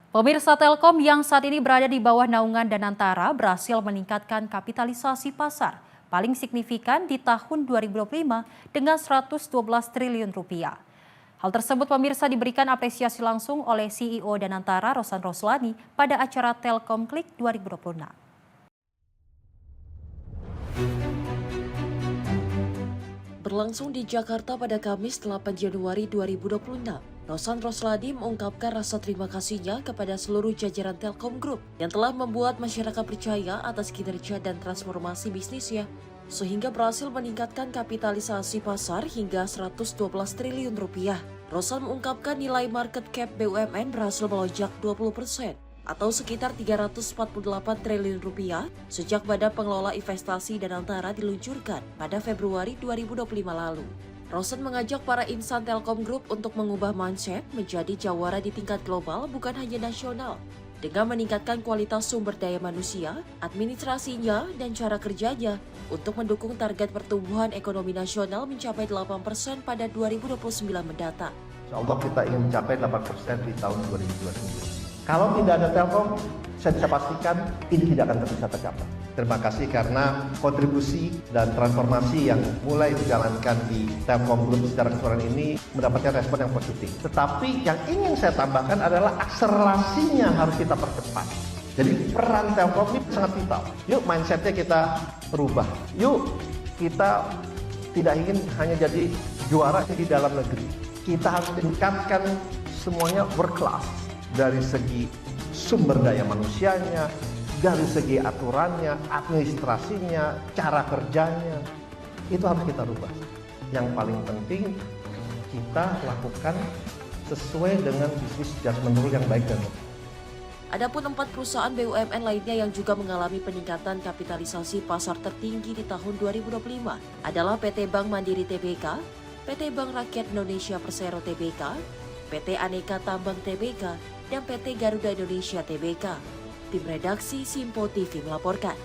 Pemirsa, Telkom yang saat ini berada di bawah naungan Danantara berhasil meningkatkan kapitalisasi pasar paling signifikan di tahun 2025 dengan 112 triliun rupiah. Hal tersebut pemirsa diberikan apresiasi langsung oleh CEO Danantara Rosan Roslani pada acara Telkom Klik 2026. Berlangsung di Jakarta pada Kamis 8 Januari 2026, Rosan Roslani mengungkapkan rasa terima kasihnya kepada seluruh jajaran Telkom Group yang telah membuat masyarakat percaya atas kinerja dan transformasi bisnisnya, sehingga berhasil meningkatkan kapitalisasi pasar hingga 112 triliun rupiah. Rosan mengungkapkan nilai market cap BUMN berhasil melonjak 20% atau sekitar 348 triliun rupiah sejak Badan Pengelola Investasi Danantara diluncurkan pada Februari 2025 lalu. Rosan mengajak para insan Telkom Group untuk mengubah mindset menjadi jawara di tingkat global bukan hanya nasional, dengan meningkatkan kualitas sumber daya manusia, administrasinya, dan cara kerjanya untuk mendukung target pertumbuhan ekonomi nasional mencapai 8% pada 2029 mendatang. Insya Allah kita ingin mencapai 8% di tahun 2029. Kalau tidak ada Telkom, saya bisa pastikan ini tidak akan bisa tercapai. Terima kasih karena kontribusi dan transformasi yang mulai dijalankan di Telkom Group secara keseluruhan ini mendapatkan respon yang positif. Tetapi yang ingin saya tambahkan adalah akselerasinya harus kita percepat. Jadi peran Telkom ini sangat vital. Yuk mindsetnya kita rubah. Yuk kita tidak ingin hanya jadi juara di dalam negeri. Kita harus tingkatkan semuanya world class. Dari segi sumber daya manusianya, dari segi aturannya, administrasinya, cara kerjanya, itu harus kita rubah. Yang paling penting kita lakukan sesuai dengan bisnis judgment rule yang baik dan benar. Adapun 4 perusahaan BUMN lainnya yang juga mengalami peningkatan kapitalisasi pasar tertinggi di tahun 2025 adalah PT Bank Mandiri Tbk, PT Bank Rakyat Indonesia Persero Tbk, PT Aneka Tambang Tbk, dan PT Garuda Indonesia Tbk. Tim redaksi Simpo TV melaporkan.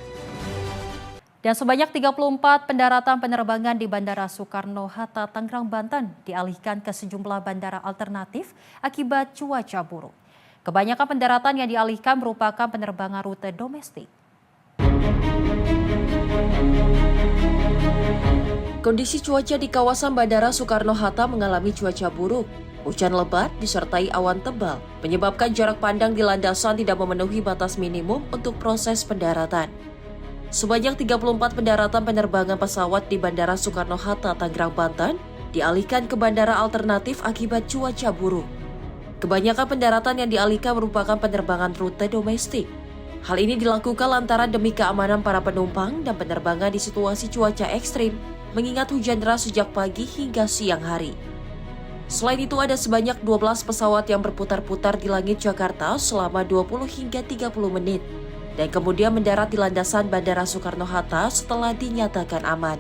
Dan sebanyak 34 pendaratan penerbangan di Bandara Soekarno-Hatta, Tangerang, Banten dialihkan ke sejumlah bandara alternatif akibat cuaca buruk. Kebanyakan pendaratan yang dialihkan merupakan penerbangan rute domestik. Kondisi cuaca di kawasan Bandara Soekarno-Hatta mengalami cuaca buruk. Hujan lebat disertai awan tebal menyebabkan jarak pandang di landasan tidak memenuhi batas minimum untuk proses pendaratan. Sebanyak 34 pendaratan penerbangan pesawat di Bandara Soekarno-Hatta, Tangerang, Banten dialihkan ke bandara alternatif akibat cuaca buruk. Kebanyakan pendaratan yang dialihkan merupakan penerbangan rute domestik. Hal ini dilakukan lantaran demi keamanan para penumpang dan penerbangan di situasi cuaca ekstrim, mengingat hujan deras sejak pagi hingga siang hari. Selain itu ada sebanyak 12 pesawat yang berputar-putar di langit Jakarta selama 20 hingga 30 menit dan kemudian mendarat di landasan Bandara Soekarno-Hatta setelah dinyatakan aman.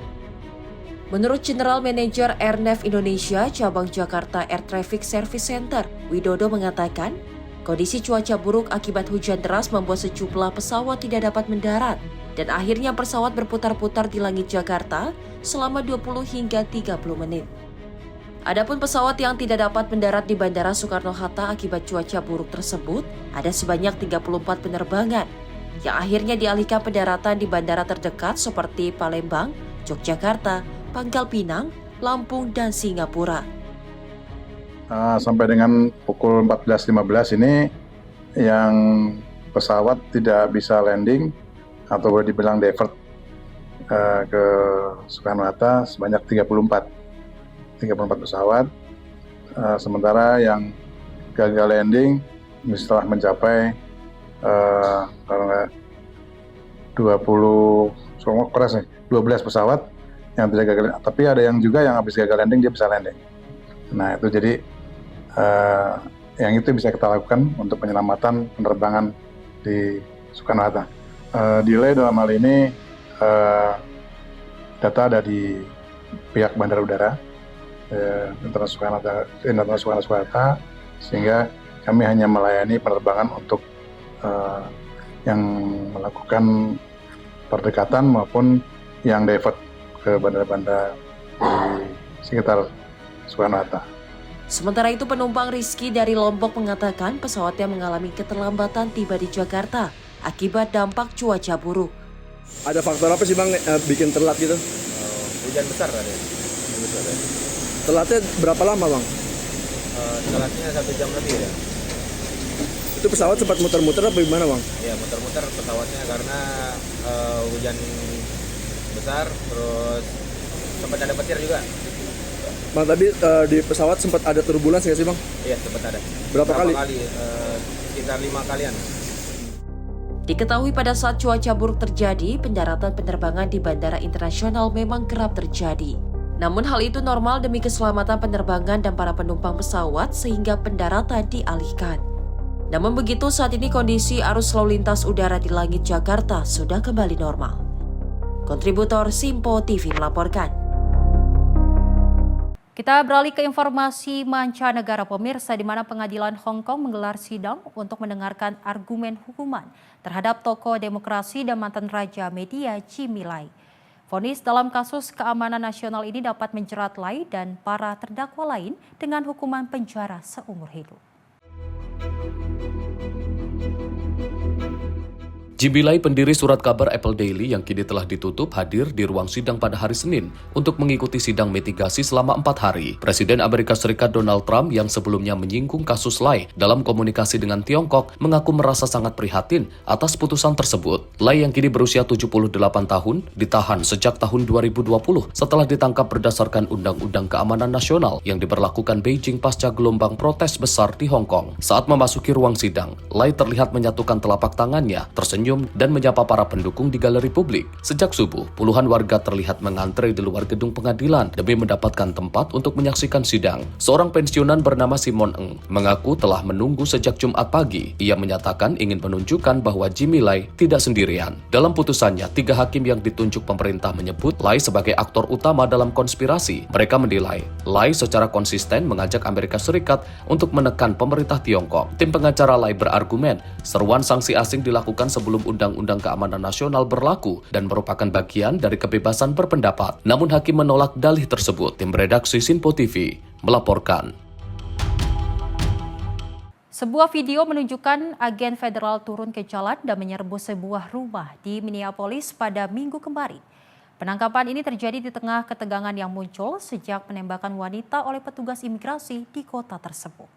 Menurut General Manager Airnav Indonesia Cabang Jakarta Air Traffic Service Center, Widodo mengatakan, kondisi cuaca buruk akibat hujan deras membuat sejumlah pesawat tidak dapat mendarat dan akhirnya pesawat berputar-putar di langit Jakarta selama 20 hingga 30 menit. Adapun pesawat yang tidak dapat mendarat di Bandara Soekarno-Hatta akibat cuaca buruk tersebut, ada sebanyak 34 penerbangan yang akhirnya dialihkan pendaratan di bandara terdekat seperti Palembang, Yogyakarta, Pangkal Pinang, Lampung, dan Singapura. Sampai dengan pukul 14.15 ini yang pesawat tidak bisa landing atau boleh dibilang divert ke Soekarno-Hatta sebanyak 34 pesawat, sementara yang gagal landing setelah mencapai 12 pesawat yang tidak gagal, tapi ada yang juga yang habis gagal landing dia bisa landing. Nah itu jadi yang itu bisa kita lakukan untuk penyelamatan penerbangan di Soekarno-Hatta. Delay dalam hal ini data ada di pihak Bandara Udara Internasional Soekarno-Hatta, sehingga Kami hanya melayani penerbangan untuk yang melakukan perdekatan maupun yang divert ke bandara-bandara di sekitar Soekarno-Hatta. Sementara itu penumpang Rizky dari Lombok mengatakan pesawatnya mengalami keterlambatan tiba di Jakarta akibat dampak cuaca buruk. Ada faktor apa sih Bang bikin telat gitu? Hujan besar ada. Telatnya berapa lama Bang? Telatnya 1 jam lebih ya. Itu pesawat sempat muter-muter apa gimana Bang? Iya muter-muter pesawatnya karena hujan besar, terus sempat ada petir juga. Bang tadi di pesawat sempat ada turbulensi nggak sih Bang? Iya sempat ada. Berapa kali? Sekitar 5 kalian. Diketahui pada saat cuaca buruk terjadi, pendaratan penerbangan di Bandara Internasional memang kerap terjadi. Namun hal itu normal demi keselamatan penerbangan dan para penumpang pesawat sehingga pendaratan dialihkan. Namun begitu saat ini kondisi arus lalu lintas udara di langit Jakarta sudah kembali normal. Kontributor Simpo TV melaporkan. Kita beralih ke informasi mancanegara pemirsa, di mana pengadilan Hong Kong menggelar sidang untuk mendengarkan argumen hukuman terhadap tokoh demokrasi dan mantan raja media Jimmy Lai. Vonis dalam kasus keamanan nasional ini dapat menjerat Lai dan para terdakwa lain dengan hukuman penjara seumur hidup. Jimmy Lai, pendiri surat kabar Apple Daily yang kini telah ditutup, hadir di ruang sidang pada hari Senin untuk mengikuti sidang mitigasi selama 4 hari. Presiden Amerika Serikat Donald Trump yang sebelumnya menyinggung kasus Lai dalam komunikasi dengan Tiongkok mengaku merasa sangat prihatin atas putusan tersebut. Lai yang kini berusia 78 tahun ditahan sejak tahun 2020 setelah ditangkap berdasarkan Undang-Undang Keamanan Nasional yang diberlakukan Beijing pasca gelombang protes besar di Hong Kong. Saat memasuki ruang sidang, Lai terlihat menyatukan telapak tangannya, tersenyum dan menyapa para pendukung di galeri publik. Sejak subuh, puluhan warga terlihat mengantre di luar gedung pengadilan demi mendapatkan tempat untuk menyaksikan sidang. Seorang pensiunan bernama Simon Ng mengaku telah menunggu sejak Jumat pagi. Ia menyatakan ingin menunjukkan bahwa Jimmy Lai tidak sendirian. Dalam putusannya, 3 hakim yang ditunjuk pemerintah menyebut Lai sebagai aktor utama dalam konspirasi. Mereka menilai Lai secara konsisten mengajak Amerika Serikat untuk menekan pemerintah Tiongkok. Tim pengacara Lai berargumen, seruan sanksi asing dilakukan sebelum Undang-Undang Keamanan Nasional berlaku dan merupakan bagian dari kebebasan berpendapat. Namun hakim menolak dalih tersebut. Tim redaksi Simpo TV melaporkan. Sebuah video menunjukkan agen federal turun ke jalan dan menyerbu sebuah rumah di Minneapolis pada Minggu kemarin. Penangkapan ini terjadi di tengah ketegangan yang muncul sejak penembakan wanita oleh petugas imigrasi di kota tersebut.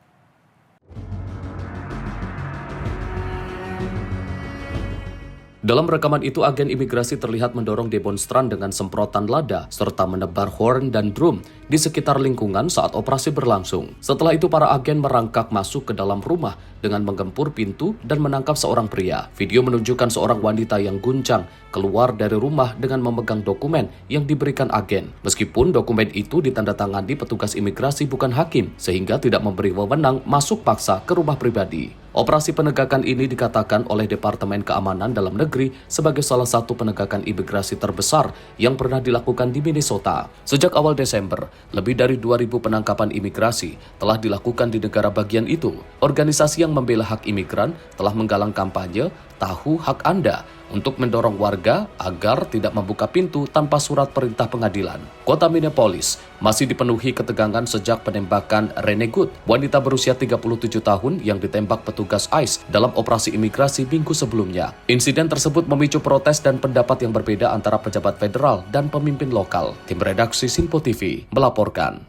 Dalam rekaman itu, agen imigrasi terlihat mendorong demonstran dengan semprotan lada serta menebar horn dan drum di sekitar lingkungan saat operasi berlangsung. Setelah itu, para agen merangkak masuk ke dalam rumah dengan menggempur pintu dan menangkap seorang pria. Video menunjukkan seorang wanita yang guncang keluar dari rumah dengan memegang dokumen yang diberikan agen. Meskipun dokumen itu ditandatangani petugas imigrasi bukan hakim, sehingga tidak memberi wewenang masuk paksa ke rumah pribadi. Operasi penegakan ini dikatakan oleh Departemen Keamanan Dalam Negeri sebagai salah satu penegakan imigrasi terbesar yang pernah dilakukan di Minnesota. Sejak awal Desember, lebih dari 2.000 penangkapan imigrasi telah dilakukan di negara bagian itu. Organisasi yang membela hak imigran telah menggalang kampanye Tahu Hak Anda untuk mendorong warga agar tidak membuka pintu tanpa surat perintah pengadilan. Kota Minneapolis masih dipenuhi ketegangan sejak penembakan Rene Good, wanita berusia 37 tahun yang ditembak petugas ICE dalam operasi imigrasi minggu sebelumnya. Insiden tersebut memicu protes dan pendapat yang berbeda antara pejabat federal dan pemimpin lokal. Tim redaksi Simpo TV melaporkan.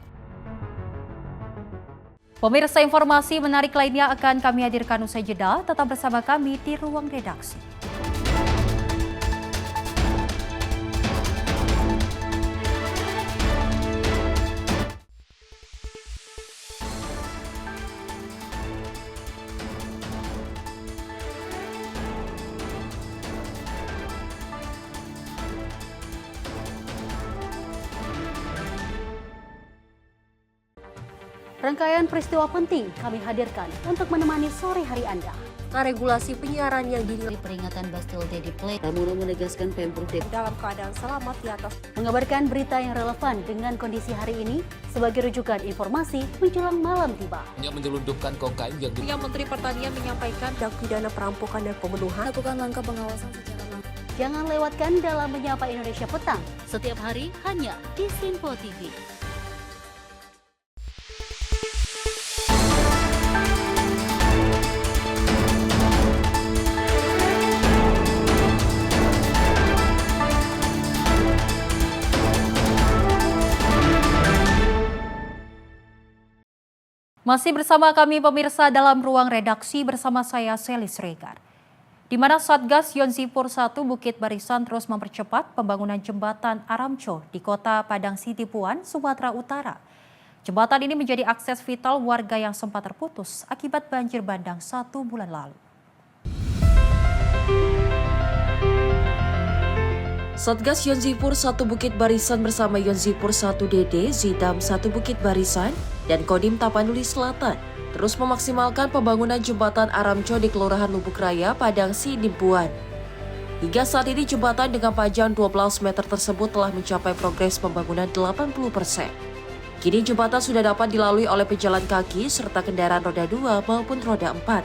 Pemirsa, informasi menarik lainnya akan kami hadirkan usai jeda. Tetap bersama kami di Ruang Redaksi. Rangkaian peristiwa penting kami hadirkan untuk menemani sore hari Anda. Regulasi penyiaran yang dinilai peringatan Bastille Day di Play. Pramono menegaskan Pemprov DKI dalam keadaan selamat di atas. Mengabarkan berita yang relevan dengan kondisi hari ini sebagai rujukan informasi menjelang malam tiba. Yang menyelundupkan kokain yang Menteri Pertanian menyampaikan tindak pidana perampokan dan pembunuhan. Lakukan langkah pengawasan secara langsung. Jangan lewatkan dalam Menyapa Indonesia Petang Setiap hari hanya di Simpo TV. Masih bersama kami pemirsa dalam ruang redaksi bersama saya Selis Regar. Di mana Satgas Yonzipur 1 Bukit Barisan terus mempercepat pembangunan jembatan Aramco di Kota Padang Sidimpuan, Sumatera Utara. Jembatan ini menjadi akses vital warga yang sempat terputus akibat banjir bandang 1 bulan lalu. Satgas Yonzipur 1 Bukit Barisan bersama Yonzipur 1 DD, Zidam 1 Bukit Barisan, dan Kodim Tapanuli Selatan terus memaksimalkan pembangunan jembatan Aramco di Kelurahan Lubuk Raya, Padang Sidimpuan. Hingga saat ini jembatan dengan panjang 12 meter tersebut telah mencapai progres pembangunan 80%. Kini jembatan sudah dapat dilalui oleh pejalan kaki serta kendaraan roda 2 maupun roda 4.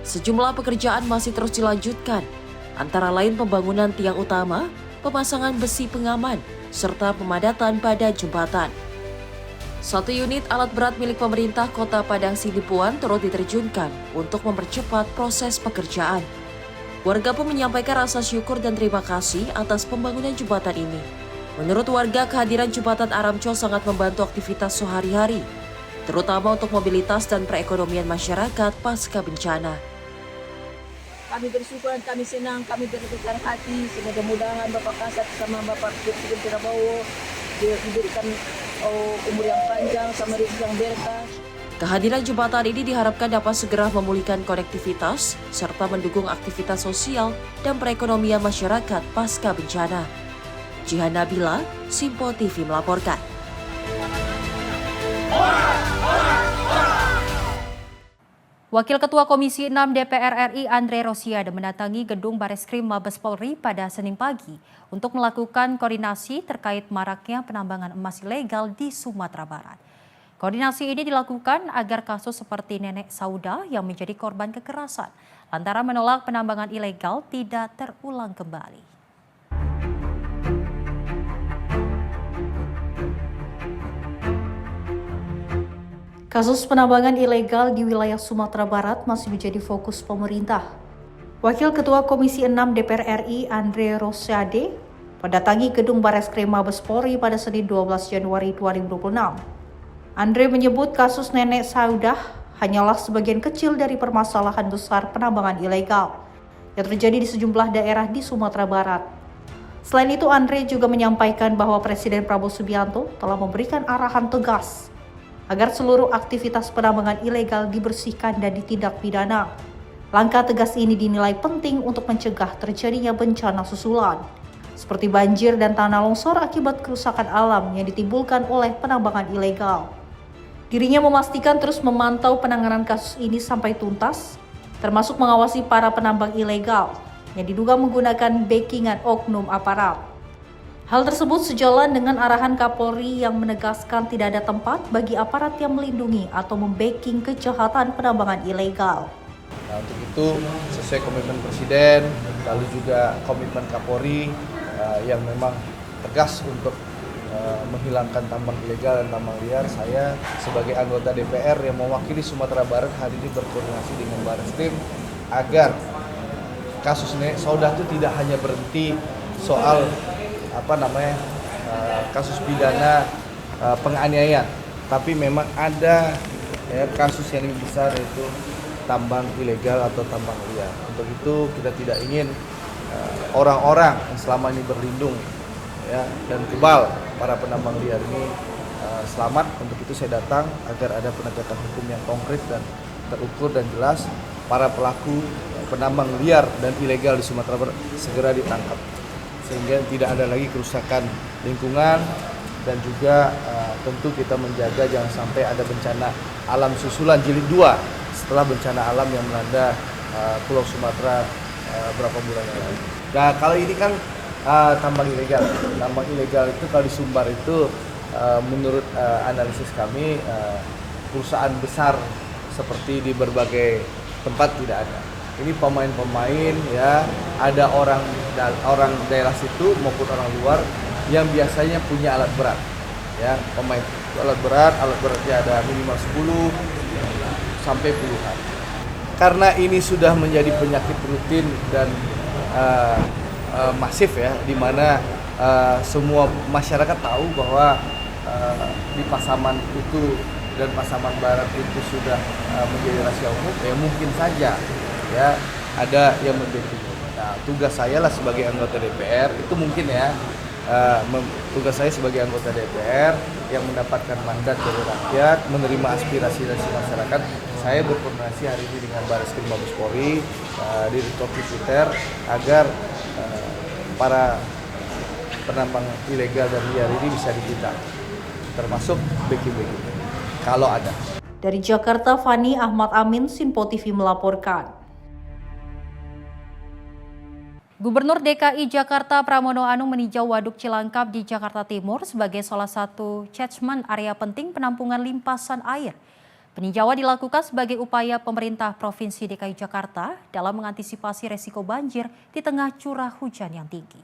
Sejumlah pekerjaan masih terus dilanjutkan, antara lain pembangunan tiang utama, pemasangan besi pengaman, serta pemadatan pada jembatan. 1 unit alat berat milik pemerintah Kota Padang Sidimpuan turut diterjunkan untuk mempercepat proses pekerjaan. Warga pun menyampaikan rasa syukur dan terima kasih atas pembangunan jembatan ini. Menurut warga, kehadiran jembatan Aramco sangat membantu aktivitas sehari-hari, terutama untuk mobilitas dan perekonomian masyarakat pasca bencana. Kami bersyukur dan kami senang, kami berbesar hati. Semoga-mogahan Bapak Kasat sama Bapak Presiden Prabowo diberikan umur yang panjang sama rezeki yang berkah. Kehadiran jembatan ini diharapkan dapat segera memulihkan konektivitas serta mendukung aktivitas sosial dan perekonomian masyarakat pasca bencana. Jihan Nabila, Simpo TV melaporkan. Wakil Ketua Komisi 6 DPR RI Andre Rosiade mendatangi gedung Bareskrim Mabes Polri pada Senin pagi untuk melakukan koordinasi terkait maraknya penambangan emas ilegal di Sumatera Barat. Koordinasi ini dilakukan agar kasus seperti Nenek Sauda yang menjadi korban kekerasan lantaran menolak penambangan ilegal tidak terulang kembali. Kasus penambangan ilegal di wilayah Sumatera Barat masih menjadi fokus pemerintah. Wakil Ketua Komisi 6 DPR RI Andre Rosiade mendatangi gedung Bareskrim Mabes Polri pada Senin 12 Januari 2026. Andre menyebut kasus Nenek Saudah hanyalah sebagian kecil dari permasalahan besar penambangan ilegal yang terjadi di sejumlah daerah di Sumatera Barat. Selain itu, Andre juga menyampaikan bahwa Presiden Prabowo Subianto telah memberikan arahan tegas agar seluruh aktivitas penambangan ilegal dibersihkan dan ditindak pidana. Langkah tegas ini dinilai penting untuk mencegah terjadinya bencana susulan, seperti banjir dan tanah longsor akibat kerusakan alam yang ditimbulkan oleh penambangan ilegal. Dirinya memastikan terus memantau penanganan kasus ini sampai tuntas, termasuk mengawasi para penambang ilegal yang diduga menggunakan backingan oknum aparat. Hal tersebut sejalan dengan arahan Kapolri yang menegaskan tidak ada tempat bagi aparat yang melindungi atau membacking kejahatan penambangan ilegal. Nah, untuk itu sesuai komitmen Presiden, lalu juga komitmen Kapolri yang memang tegas untuk menghilangkan tambang ilegal dan tambang liar, saya sebagai anggota DPR yang mewakili Sumatera Barat hari ini berkoordinasi dengan Bareskrim agar kasus Nenek Saudah itu tidak hanya berhenti soal kasus pidana penganiayaan, tapi memang ada kasus yang lebih besar, yaitu tambang ilegal atau tambang liar. Untuk itu kita tidak ingin orang-orang yang selama ini berlindung dan kebal para penambang liar ini selamat. Untuk itu saya datang agar ada penegakan hukum yang konkret dan terukur dan jelas. Para pelaku penambang liar dan ilegal di Sumatera Barat segera ditangkap, sehingga tidak ada lagi kerusakan lingkungan dan juga tentu kita menjaga jangan sampai ada bencana alam susulan jilid 2 setelah bencana alam yang melanda Pulau Sumatera berapa bulan yang lalu. Nah, kalau ini kan tambang ilegal. Tambang ilegal itu kalau di Sumbar itu menurut analisis kami perusahaan besar seperti di berbagai tempat tidak ada. Ini pemain-pemain ya, ada orang daerah situ maupun orang luar yang biasanya punya alat berat. Ya, pemain alat beratnya ada minimal 10 sampai puluhan. Karena ini sudah menjadi penyakit rutin dan masif ya, di mana semua masyarakat tahu bahwa di Pasaman itu dan Pasaman Barat itu sudah menjadi rahasia umum, ya mungkin saja ya ada yang menjadi. Nah, tugas saya lah sebagai anggota DPR itu mungkin ya, tugas saya sebagai anggota DPR yang mendapatkan mandat dari rakyat, menerima aspirasi dari masyarakat. Saya berkoordinasi hari ini dengan Barreskrim Mabes Polri, Direktorat Militer, agar para penambang ilegal dan liar ini bisa ditindak, termasuk beki-beki kalau ada. Dari Jakarta, Fani Ahmad Amin, Sinpo TV melaporkan. Gubernur DKI Jakarta Pramono Anung meninjau Waduk Cilangkap di Jakarta Timur sebagai salah satu catchment area penting penampungan limpasan air. Peninjauan dilakukan sebagai upaya pemerintah Provinsi DKI Jakarta dalam mengantisipasi resiko banjir di tengah curah hujan yang tinggi.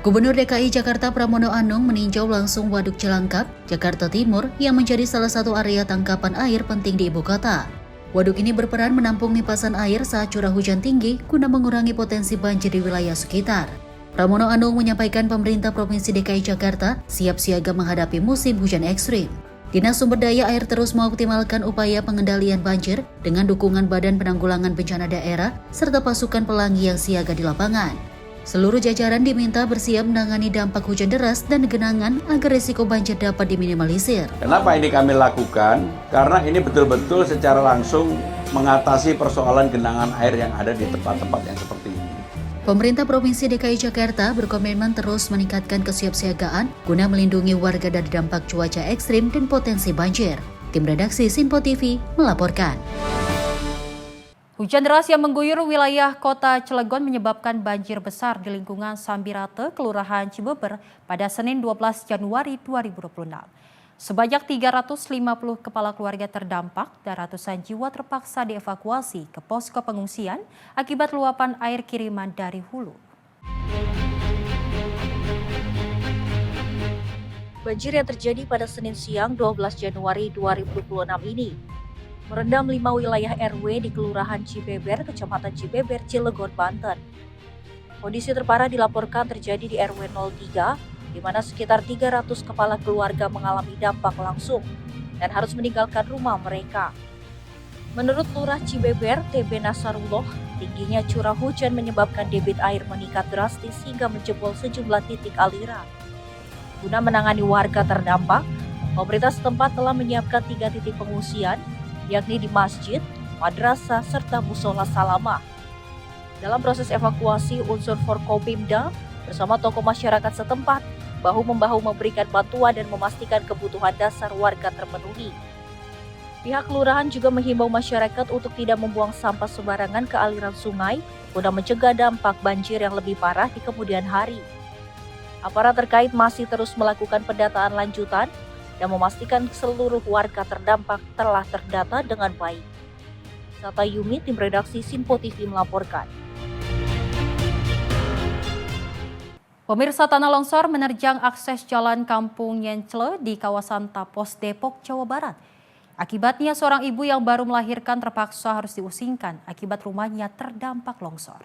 Gubernur DKI Jakarta Pramono Anung meninjau langsung Waduk Cilangkap, Jakarta Timur yang menjadi salah satu area tangkapan air penting di ibu kota. Waduk ini berperan menampung limpasan air saat curah hujan tinggi guna mengurangi potensi banjir di wilayah sekitar. Pramono Anung menyampaikan pemerintah Provinsi DKI Jakarta siap siaga menghadapi musim hujan ekstrim. Dinas Sumber Daya Air terus mengoptimalkan upaya pengendalian banjir dengan dukungan Badan Penanggulangan Bencana Daerah serta pasukan pelangi yang siaga di lapangan. Seluruh jajaran diminta bersiap menangani dampak hujan deras dan genangan agar risiko banjir dapat diminimalisir. Kenapa ini kami lakukan? Karena ini betul-betul secara langsung mengatasi persoalan genangan air yang ada di tempat-tempat yang seperti ini. Pemerintah Provinsi DKI Jakarta berkomitmen terus meningkatkan kesiapsiagaan guna melindungi warga dari dampak cuaca ekstrim dan potensi banjir. Tim redaksi Sinpo TV melaporkan. Hujan deras yang mengguyur wilayah kota Cilegon menyebabkan banjir besar di lingkungan Sambirate, Kelurahan Cibeber pada Senin 12 Januari 2026. Sebanyak 350 kepala keluarga terdampak dan ratusan jiwa terpaksa dievakuasi ke posko pengungsian akibat luapan air kiriman dari hulu. Banjir yang terjadi pada Senin siang 12 Januari 2026 ini merendam 5 wilayah RW di Kelurahan Cibeber, Kecamatan Cibeber, Cilegon, Banten. Kondisi terparah dilaporkan terjadi di RW 03, di mana sekitar 300 kepala keluarga mengalami dampak langsung dan harus meninggalkan rumah mereka. Menurut Lurah Cibeber, TB Nasarullah, tingginya curah hujan menyebabkan debit air meningkat drastis hingga menjebol sejumlah titik aliran. Guna menangani warga terdampak, pemerintah setempat telah menyiapkan 3 titik pengungsian, yakni di masjid, madrasah, serta musola Salamah. Dalam proses evakuasi, unsur Forkopimda bersama tokoh masyarakat setempat bahu-membahu memberikan bantuan dan memastikan kebutuhan dasar warga terpenuhi. Pihak kelurahan juga menghimbau masyarakat untuk tidak membuang sampah sembarangan ke aliran sungai guna mencegah dampak banjir yang lebih parah di kemudian hari. Aparat terkait masih terus melakukan pendataan lanjutan dan memastikan seluruh warga terdampak telah terdata dengan baik. Sata Yumi, tim redaksi Sinpo TV melaporkan. Pemirsa, tanah longsor menerjang akses jalan Kampung Nyencle di kawasan Tapos, Depok, Jawa Barat. Akibatnya seorang ibu yang baru melahirkan terpaksa harus diusingkan akibat rumahnya terdampak longsor.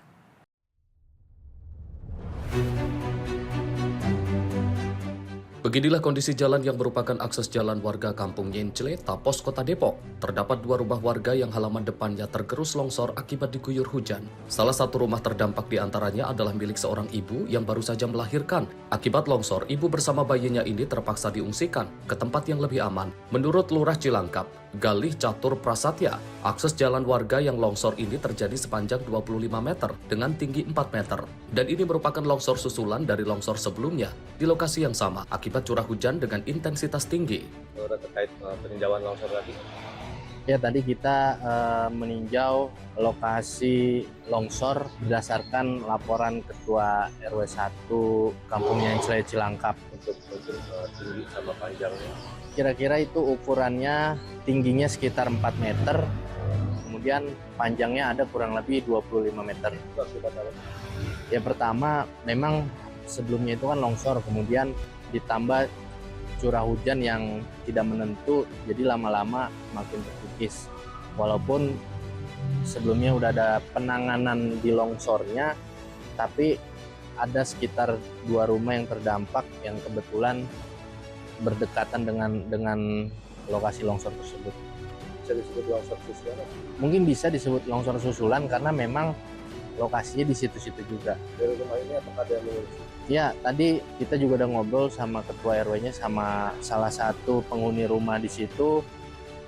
Beginilah kondisi jalan yang merupakan akses jalan warga Kampung Nyencle, Tapos, Kota Depok. Terdapat 2 rumah warga yang halaman depannya tergerus longsor akibat diguyur hujan. Salah satu rumah terdampak di antaranya adalah milik seorang ibu yang baru saja melahirkan. Akibat longsor, ibu bersama bayinya ini terpaksa diungsikan ke tempat yang lebih aman. Menurut Lurah Cilangkap, Galih Catur Prasatya. Akses jalan warga yang longsor ini terjadi sepanjang 25 meter dengan tinggi 4 meter. Dan ini merupakan longsor susulan dari longsor sebelumnya di lokasi yang sama akibat curah hujan dengan intensitas tinggi. Terkait peninjauan longsor tadi. Ya, tadi kita meninjau lokasi longsor berdasarkan laporan Ketua RW 1 Kampung Nyenclei Cilangkap. Untuk tinggi sama panjangnya? Kira-kira itu ukurannya tingginya sekitar 4 meter, kemudian panjangnya ada kurang lebih 25 meter. Ya, pertama memang sebelumnya itu kan longsor, kemudian ditambah curah hujan yang tidak menentu, jadi lama-lama makin terkikis. Walaupun sebelumnya udah ada penanganan di longsornya, tapi ada sekitar 2 rumah yang terdampak yang kebetulan berdekatan dengan lokasi longsor tersebut. Bisa disebut longsor susulan? Mungkin bisa disebut longsor susulan karena memang lokasinya di situ-situ juga. Dari rumah ini apakah ada yang mengungsi? Ya, tadi kita juga udah ngobrol sama ketua RW-nya sama salah satu penghuni rumah di situ,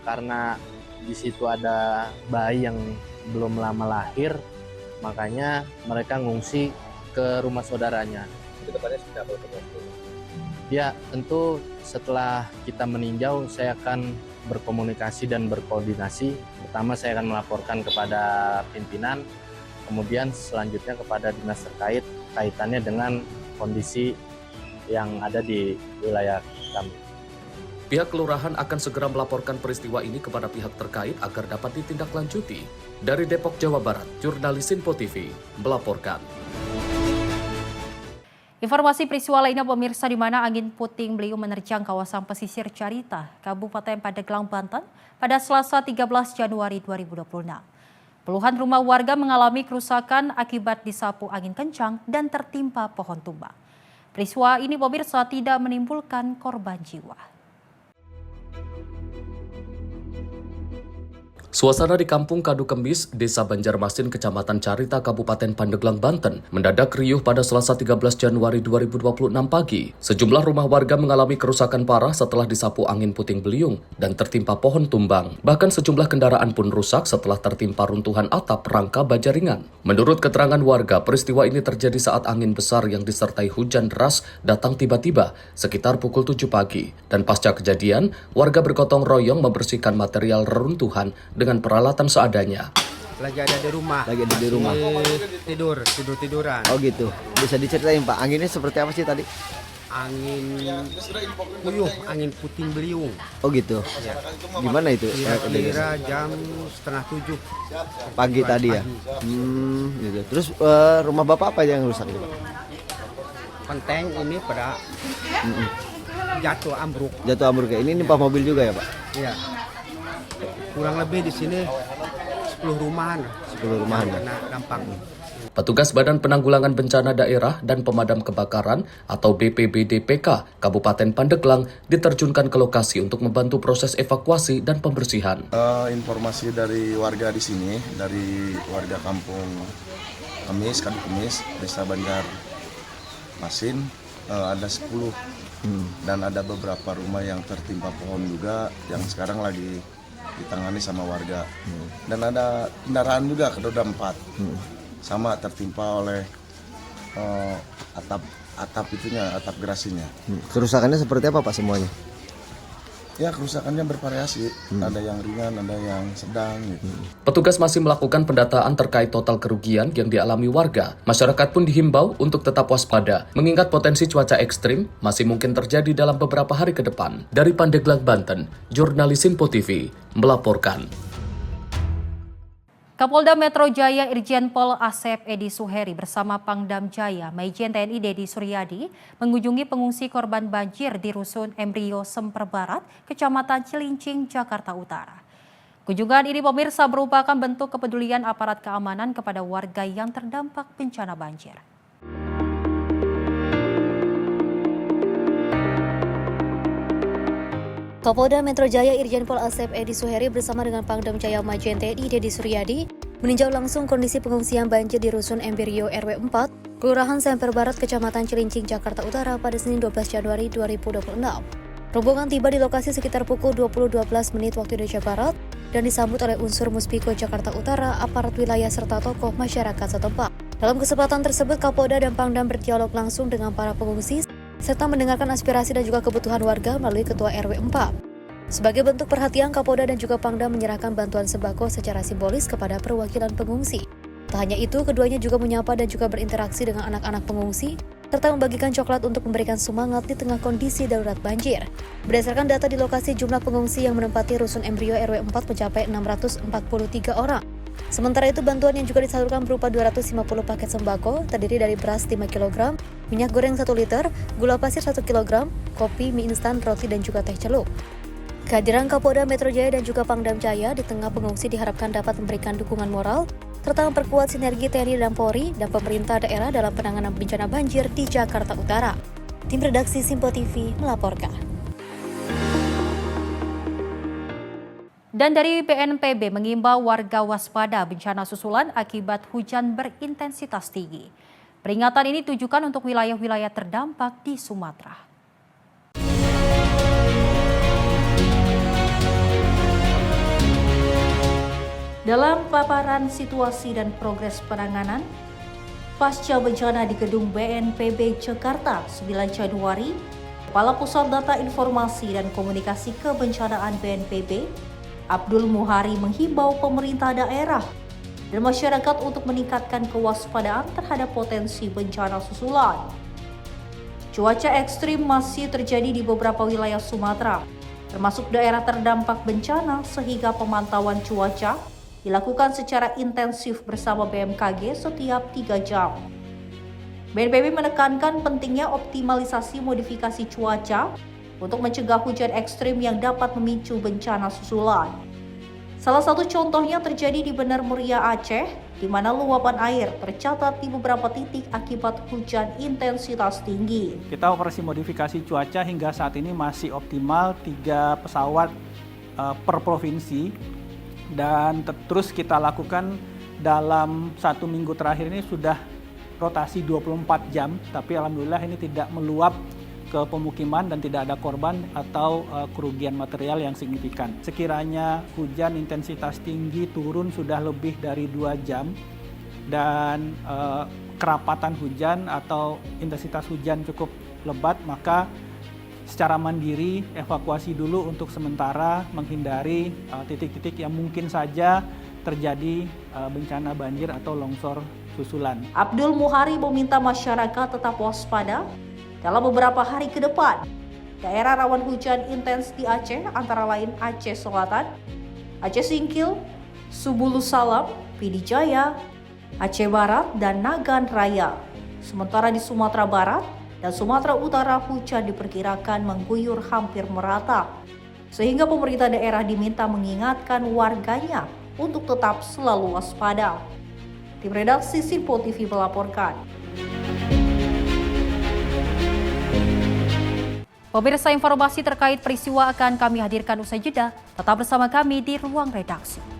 karena di situ ada bayi yang belum lama lahir, makanya mereka ngungsi ke rumah saudaranya. Kedepannya seperti apa untuk Ya, tentu setelah kita meninjau, saya akan berkomunikasi dan berkoordinasi. Pertama, saya akan melaporkan kepada pimpinan, kemudian selanjutnya kepada dinas terkait kaitannya dengan kondisi yang ada di wilayah kami. Pihak kelurahan akan segera melaporkan peristiwa ini kepada pihak terkait agar dapat ditindaklanjuti. Dari Depok, Jawa Barat, jurnalis Info TV melaporkan. Informasi peristiwa lainnya pemirsa, di mana angin puting beliung menerjang kawasan pesisir Carita, Kabupaten Pandeglang, Banten pada Selasa 13 Januari 2026. Puluhan rumah warga mengalami kerusakan akibat disapu angin kencang dan tertimpa pohon tumbang. Peristiwa ini pemirsa tidak menimbulkan korban jiwa. Suasana di Kampung Kadu Kemis, Desa Banjarmasin, Kecamatan Carita, Kabupaten Pandeglang, Banten, mendadak riuh pada Selasa 13 Januari 2026 pagi. Sejumlah rumah warga mengalami kerusakan parah setelah disapu angin puting beliung dan tertimpa pohon tumbang. Bahkan sejumlah kendaraan pun rusak setelah tertimpa runtuhan atap rangka baja ringan. Menurut keterangan warga, peristiwa ini terjadi saat angin besar yang disertai hujan deras datang tiba-tiba sekitar pukul 7 pagi. Dan pasca kejadian, warga bergotong royong membersihkan material reruntuhan dengan peralatan seadanya. Lagi ada di rumah. Lagi ada di rumah. Tiduran. Oh gitu. Bisa diceritain Pak, anginnya seperti apa sih tadi? Angin puyuh, angin puting beliung. Oh gitu. Ya. Gimana itu? Kira-kira jam 6:30 pagi tadi ya. Gitu. Terus rumah Bapak apa yang rusak? Penteng ini pada jatuh ambruk. Jatuh ambruk ya. Ini nimpah mobil juga ya Pak? Iya. Kurang lebih di sini 10 rumahan. 10 rumahan ya. Dampak. Petugas Badan Penanggulangan Bencana Daerah dan Pemadam Kebakaran atau BPBD-PK Kabupaten Pandeglang diterjunkan ke lokasi untuk membantu proses evakuasi dan pembersihan. Informasi dari warga di sini, dari warga Kampung Kemis, Kadu Kemis, Desa Banjarmasin, ada 10 dan ada beberapa rumah yang tertimpa pohon juga yang sekarang lagi ditangani sama warga. Dan ada kendaraan juga, roda 4. Sama tertimpa oleh atap gerasinya. Kerusakannya seperti apa Pak semuanya? Ya, kerusakannya bervariasi, ada yang ringan, ada yang sedang gitu. Petugas masih melakukan pendataan terkait total kerugian yang dialami warga. Masyarakat pun dihimbau untuk tetap waspada, mengingat potensi cuaca ekstrim masih mungkin terjadi dalam beberapa hari ke depan. Dari Pandeglang, Banten, jurnalis Info TV melaporkan. Kapolda Metro Jaya Irjen Pol Asep Edi Suheri bersama Pangdam Jaya Majen TNI Dedi Suryadi mengunjungi pengungsi korban banjir di Rusun Embrio Semper Barat, Kecamatan Cilincing, Jakarta Utara. Kunjungan ini pemirsa merupakan bentuk kepedulian aparat keamanan kepada warga yang terdampak bencana banjir. Kapolda Metro Jaya Irjen Pol Asep Edi Suheri bersama dengan Pangdam Jaya Majen TNI Dedi Suryadi meninjau langsung kondisi pengungsian banjir di Rusun Embrio RW 4, Kelurahan Semper Barat, Kecamatan Cilincing, Jakarta Utara pada Senin 12 Januari 2026. Rombongan tiba di lokasi sekitar pukul 20.12 menit waktu Indonesia Barat dan disambut oleh unsur Muspiko Jakarta Utara, aparat wilayah serta tokoh masyarakat setempat. Dalam kesempatan tersebut, Kapolda dan Pangdam berdialog langsung dengan para pengungsi serta mendengarkan aspirasi dan juga kebutuhan warga melalui Ketua RW 4. Sebagai bentuk perhatian, Kapolda dan juga Pangdam menyerahkan bantuan sembako secara simbolis kepada perwakilan pengungsi. Tak hanya itu, keduanya juga menyapa dan juga berinteraksi dengan anak-anak pengungsi, serta membagikan coklat untuk memberikan semangat di tengah kondisi darurat banjir. Berdasarkan data di lokasi, jumlah pengungsi yang menempati rusun embrio RW 4 mencapai 643 orang. Sementara itu, bantuan yang juga disalurkan berupa 250 paket sembako, terdiri dari beras 5 kg, minyak goreng 1 liter, gula pasir 1 kg, kopi, mie instan, roti, dan juga teh celup. Kehadiran Kapolda Metro Jaya dan juga Pangdam Jaya di tengah pengungsi diharapkan dapat memberikan dukungan moral, serta memperkuat sinergi TNI dan Polri dan pemerintah daerah dalam penanganan bencana banjir di Jakarta Utara. Tim redaksi Simpo TV melaporkan. Dan dari BNPB mengimbau warga waspada bencana susulan akibat hujan berintensitas tinggi. Peringatan ini ditujukan untuk wilayah-wilayah terdampak di Sumatera. Dalam paparan situasi dan progres penanganan pasca bencana di gedung BNPB Jakarta 9 Januari, Kepala Pusat Data Informasi dan Komunikasi Kebencanaan BNPB, Abdul Muhari menghimbau pemerintah daerah dan masyarakat untuk meningkatkan kewaspadaan terhadap potensi bencana susulan. Cuaca ekstrim masih terjadi di beberapa wilayah Sumatera, termasuk daerah terdampak bencana, sehingga pemantauan cuaca dilakukan secara intensif bersama BMKG setiap 3 jam. BNPB menekankan pentingnya optimalisasi modifikasi cuaca untuk mencegah hujan ekstrim yang dapat memicu bencana susulan. Salah satu contohnya terjadi di Bener Muria, Aceh, di mana luapan air tercatat di beberapa titik akibat hujan intensitas tinggi. Kita operasi modifikasi cuaca hingga saat ini masih optimal 3 pesawat per provinsi. Dan terus kita lakukan dalam 1 minggu terakhir ini sudah rotasi 24 jam, tapi alhamdulillah ini tidak meluap ke pemukiman dan tidak ada korban atau kerugian material yang signifikan. Sekiranya hujan intensitas tinggi turun sudah lebih dari 2 jam dan kerapatan hujan atau intensitas hujan cukup lebat, maka secara mandiri evakuasi dulu untuk sementara menghindari titik-titik yang mungkin saja terjadi bencana banjir atau longsor susulan. Abdul Muhari meminta masyarakat tetap waspada dalam beberapa hari ke depan. Daerah rawan hujan intens di Aceh antara lain Aceh Selatan, Aceh Singkil, Subulus Salam, Pidi Jaya, Aceh Barat, dan Nagan Raya. Sementara di Sumatera Barat dan Sumatera Utara hujan diperkirakan mengguyur hampir merata, sehingga pemerintah daerah diminta mengingatkan warganya untuk tetap selalu waspada. Tim redaksi Simpo TV melaporkan. Pemirsa, informasi terkait peristiwa akan kami hadirkan usai jeda. Tetap bersama kami di Ruang Redaksi.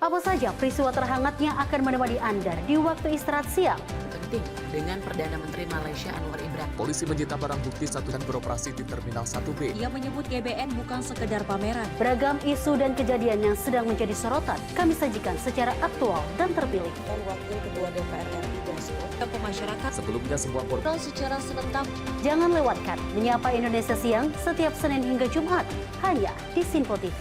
Apa saja peristiwa terhangatnya akan menemani Anda di waktu istirahat siang? Penting dengan Perdana Menteri Malaysia Anwar Ibrahim. Polisi menyita barang bukti dan beroperasi di Terminal 1B. Ia menyebut GBN bukan sekedar pameran. Beragam isu dan kejadian yang sedang menjadi sorotan kami sajikan secara aktual dan terpilih. Dan Wakil Ketua DPR RI Dasko ke masyarakat. Sebelumnya semua portal secara serentak. Jangan lewatkan Menyapa Indonesia Siang setiap Senin hingga Jumat hanya di Simpo TV.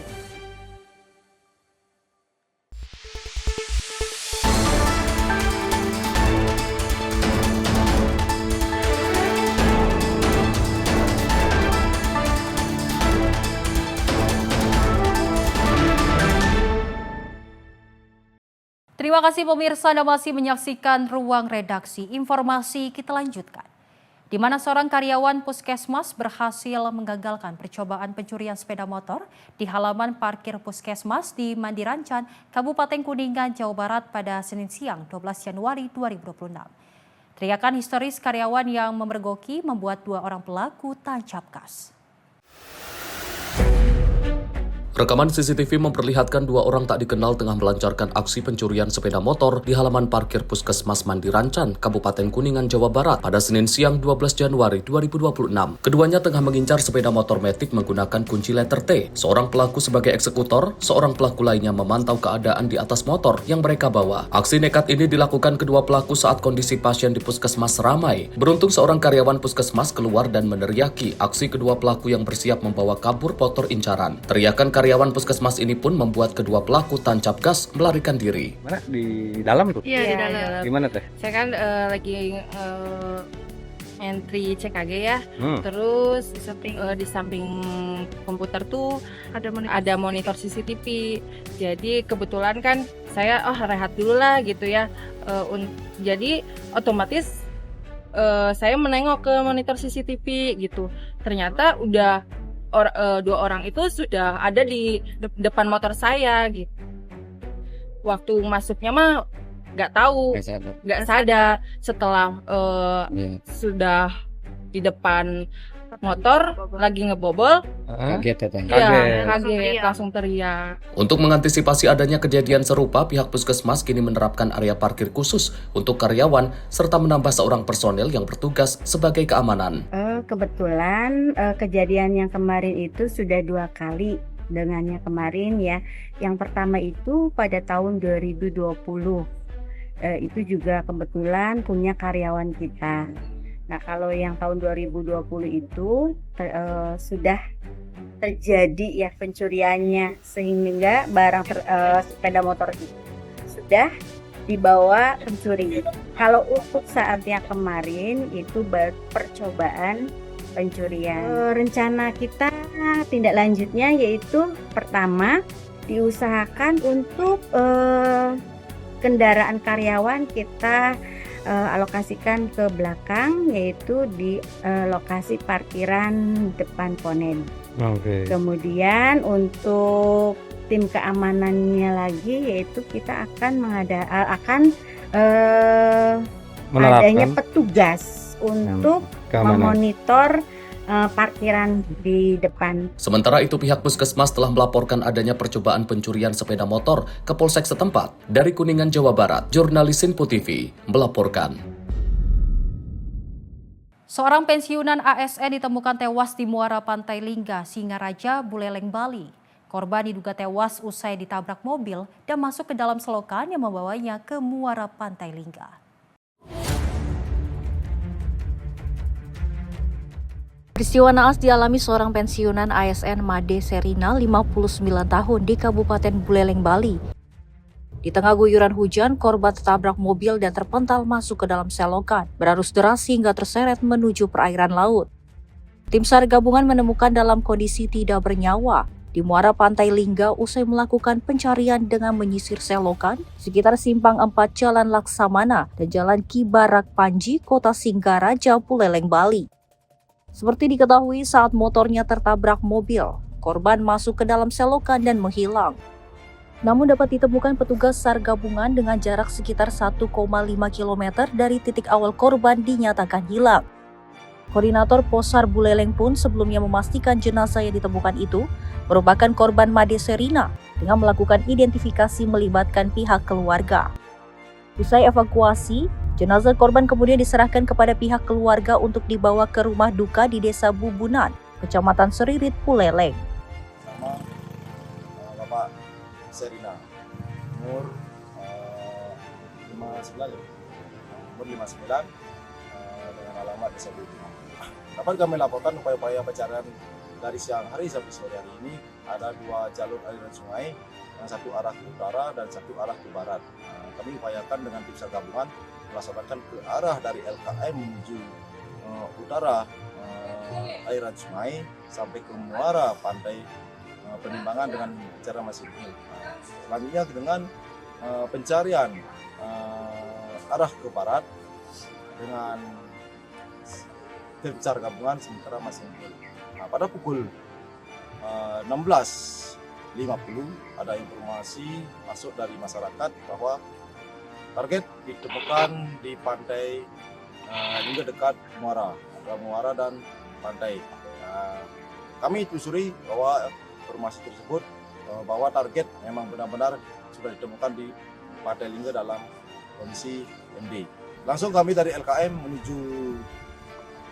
Terima kasih pemirsa, Anda masih menyaksikan Ruang Redaksi. Informasi kita lanjutkan. di mana seorang karyawan puskesmas berhasil menggagalkan percobaan pencurian sepeda motor di halaman parkir puskesmas di Mandirancan, Kabupaten Kuningan, Jawa Barat pada Senin siang 12 Januari 2026. Teriakan histeris karyawan yang memergoki membuat 2 orang pelaku tancap gas. Rekaman CCTV memperlihatkan 2 orang tak dikenal tengah melancarkan aksi pencurian sepeda motor di halaman parkir Puskesmas Mandirancan, Kabupaten Kuningan, Jawa Barat pada Senin siang 12 Januari 2026. Keduanya tengah mengincar sepeda motor Matic menggunakan kunci letter T. Seorang pelaku sebagai eksekutor, seorang pelaku lainnya memantau keadaan di atas motor yang mereka bawa. Aksi nekat ini dilakukan kedua pelaku saat kondisi pasien di puskesmas ramai. Beruntung seorang karyawan puskesmas keluar dan meneriaki aksi kedua pelaku yang bersiap membawa kabur motor incaran. Teriakan karyawan puskesmas ini pun membuat kedua pelaku tancap gas melarikan diri. Mana di dalam tuh? Iya, di dalam. Gimana teh? Saya kan lagi entry CKG ya. Terus di samping komputer tuh ada monitor CCTV. Jadi kebetulan kan saya rehat dulu lah gitu ya. Jadi otomatis saya menengok ke monitor CCTV gitu. Ternyata udah 2 orang itu sudah ada di depan motor saya gitu. Waktu masuknya mah nggak tahu, nggak sadar. Setelah sudah di depan motor lagi ngebobol, kaget langsung teriak. Untuk mengantisipasi adanya kejadian serupa, pihak puskesmas kini menerapkan area parkir khusus untuk karyawan serta menambah seorang personel yang bertugas sebagai keamanan. Kebetulan kejadian yang kemarin itu sudah 2 kali dengannya kemarin ya. Yang pertama itu pada tahun 2020. Itu juga kebetulan punya karyawan kita. Nah, kalau yang tahun 2020 itu sudah terjadi ya pencuriannya, sehingga barang sepeda motor itu sudah dibawa pencuri. Kalau untuk saat yang kemarin itu baru percobaan pencurian. Rencana kita tindak lanjutnya yaitu pertama diusahakan untuk kendaraan karyawan kita alokasikan ke belakang, yaitu di lokasi parkiran depan Ponen. Kemudian untuk tim keamanannya lagi, yaitu kita akan adanya petugas untuk memonitor parkiran di depan. Sementara itu pihak puskesmas telah melaporkan adanya percobaan pencurian sepeda motor ke Polsek setempat. Dari Kuningan, Jawa Barat, jurnalis Sinpo TV melaporkan. Seorang pensiunan ASN ditemukan tewas di muara Pantai Lingga, Singaraja, Buleleng, Bali. Korban diduga tewas usai ditabrak mobil dan masuk ke dalam selokan yang membawanya ke muara Pantai Lingga. Peristiwa naas dialami seorang pensiunan ASN Made Serina 59 tahun di Kabupaten Buleleng, Bali. Di tengah guyuran hujan, korban tertabrak mobil dan terpental masuk ke dalam selokan, berarus deras hingga terseret menuju perairan laut. Tim SAR gabungan menemukan dalam kondisi tidak bernyawa di muara Pantai Lingga usai melakukan pencarian dengan menyisir selokan sekitar Simpang 4 Jalan Laksamana dan Jalan Ki Barak Panji, Kota Singaraja, Buleleng, Bali. Seperti diketahui saat motornya tertabrak mobil, korban masuk ke dalam selokan dan menghilang. Namun dapat ditemukan petugas SAR gabungan dengan jarak sekitar 1,5 km dari titik awal korban dinyatakan hilang. Koordinator Posar Buleleng pun sebelumnya memastikan jenazah yang ditemukan itu merupakan korban Made Serina dengan melakukan identifikasi melibatkan pihak keluarga. Usai evakuasi, jenazah korban kemudian diserahkan kepada pihak keluarga untuk dibawa ke rumah duka di Desa Bubunan, Kecamatan Seririt, Buleleng. Sama Bapak Serina, umur 59, dengan alamat Desa Bubunan. Dapat kami laporkan upaya-upaya pencarian dari siang hari sampai sore hari ini ada 2 jalur aliran sungai, yang satu arah ke utara dan satu arah ke barat. Kami upayakan dengan tim SAR gabungan melaksanakan ke arah dari LKM menuju utara aliran sungai sampai ke muara pantai Penimbangan dengan cara masing ini. Selanjutnya dengan pencarian arah ke barat dengan tim SAR gabungan sementara masih ngebut. Nah, pada pukul 16.50 ada informasi masuk dari masyarakat bahwa target ditemukan di pantai hingga dekat Muara, ada Muara dan pantai. Nah, kami telusuri bahwa informasi tersebut bahwa target memang benar-benar sudah ditemukan di pantai Lingga dalam kondisi MD. Langsung kami dari LKM menuju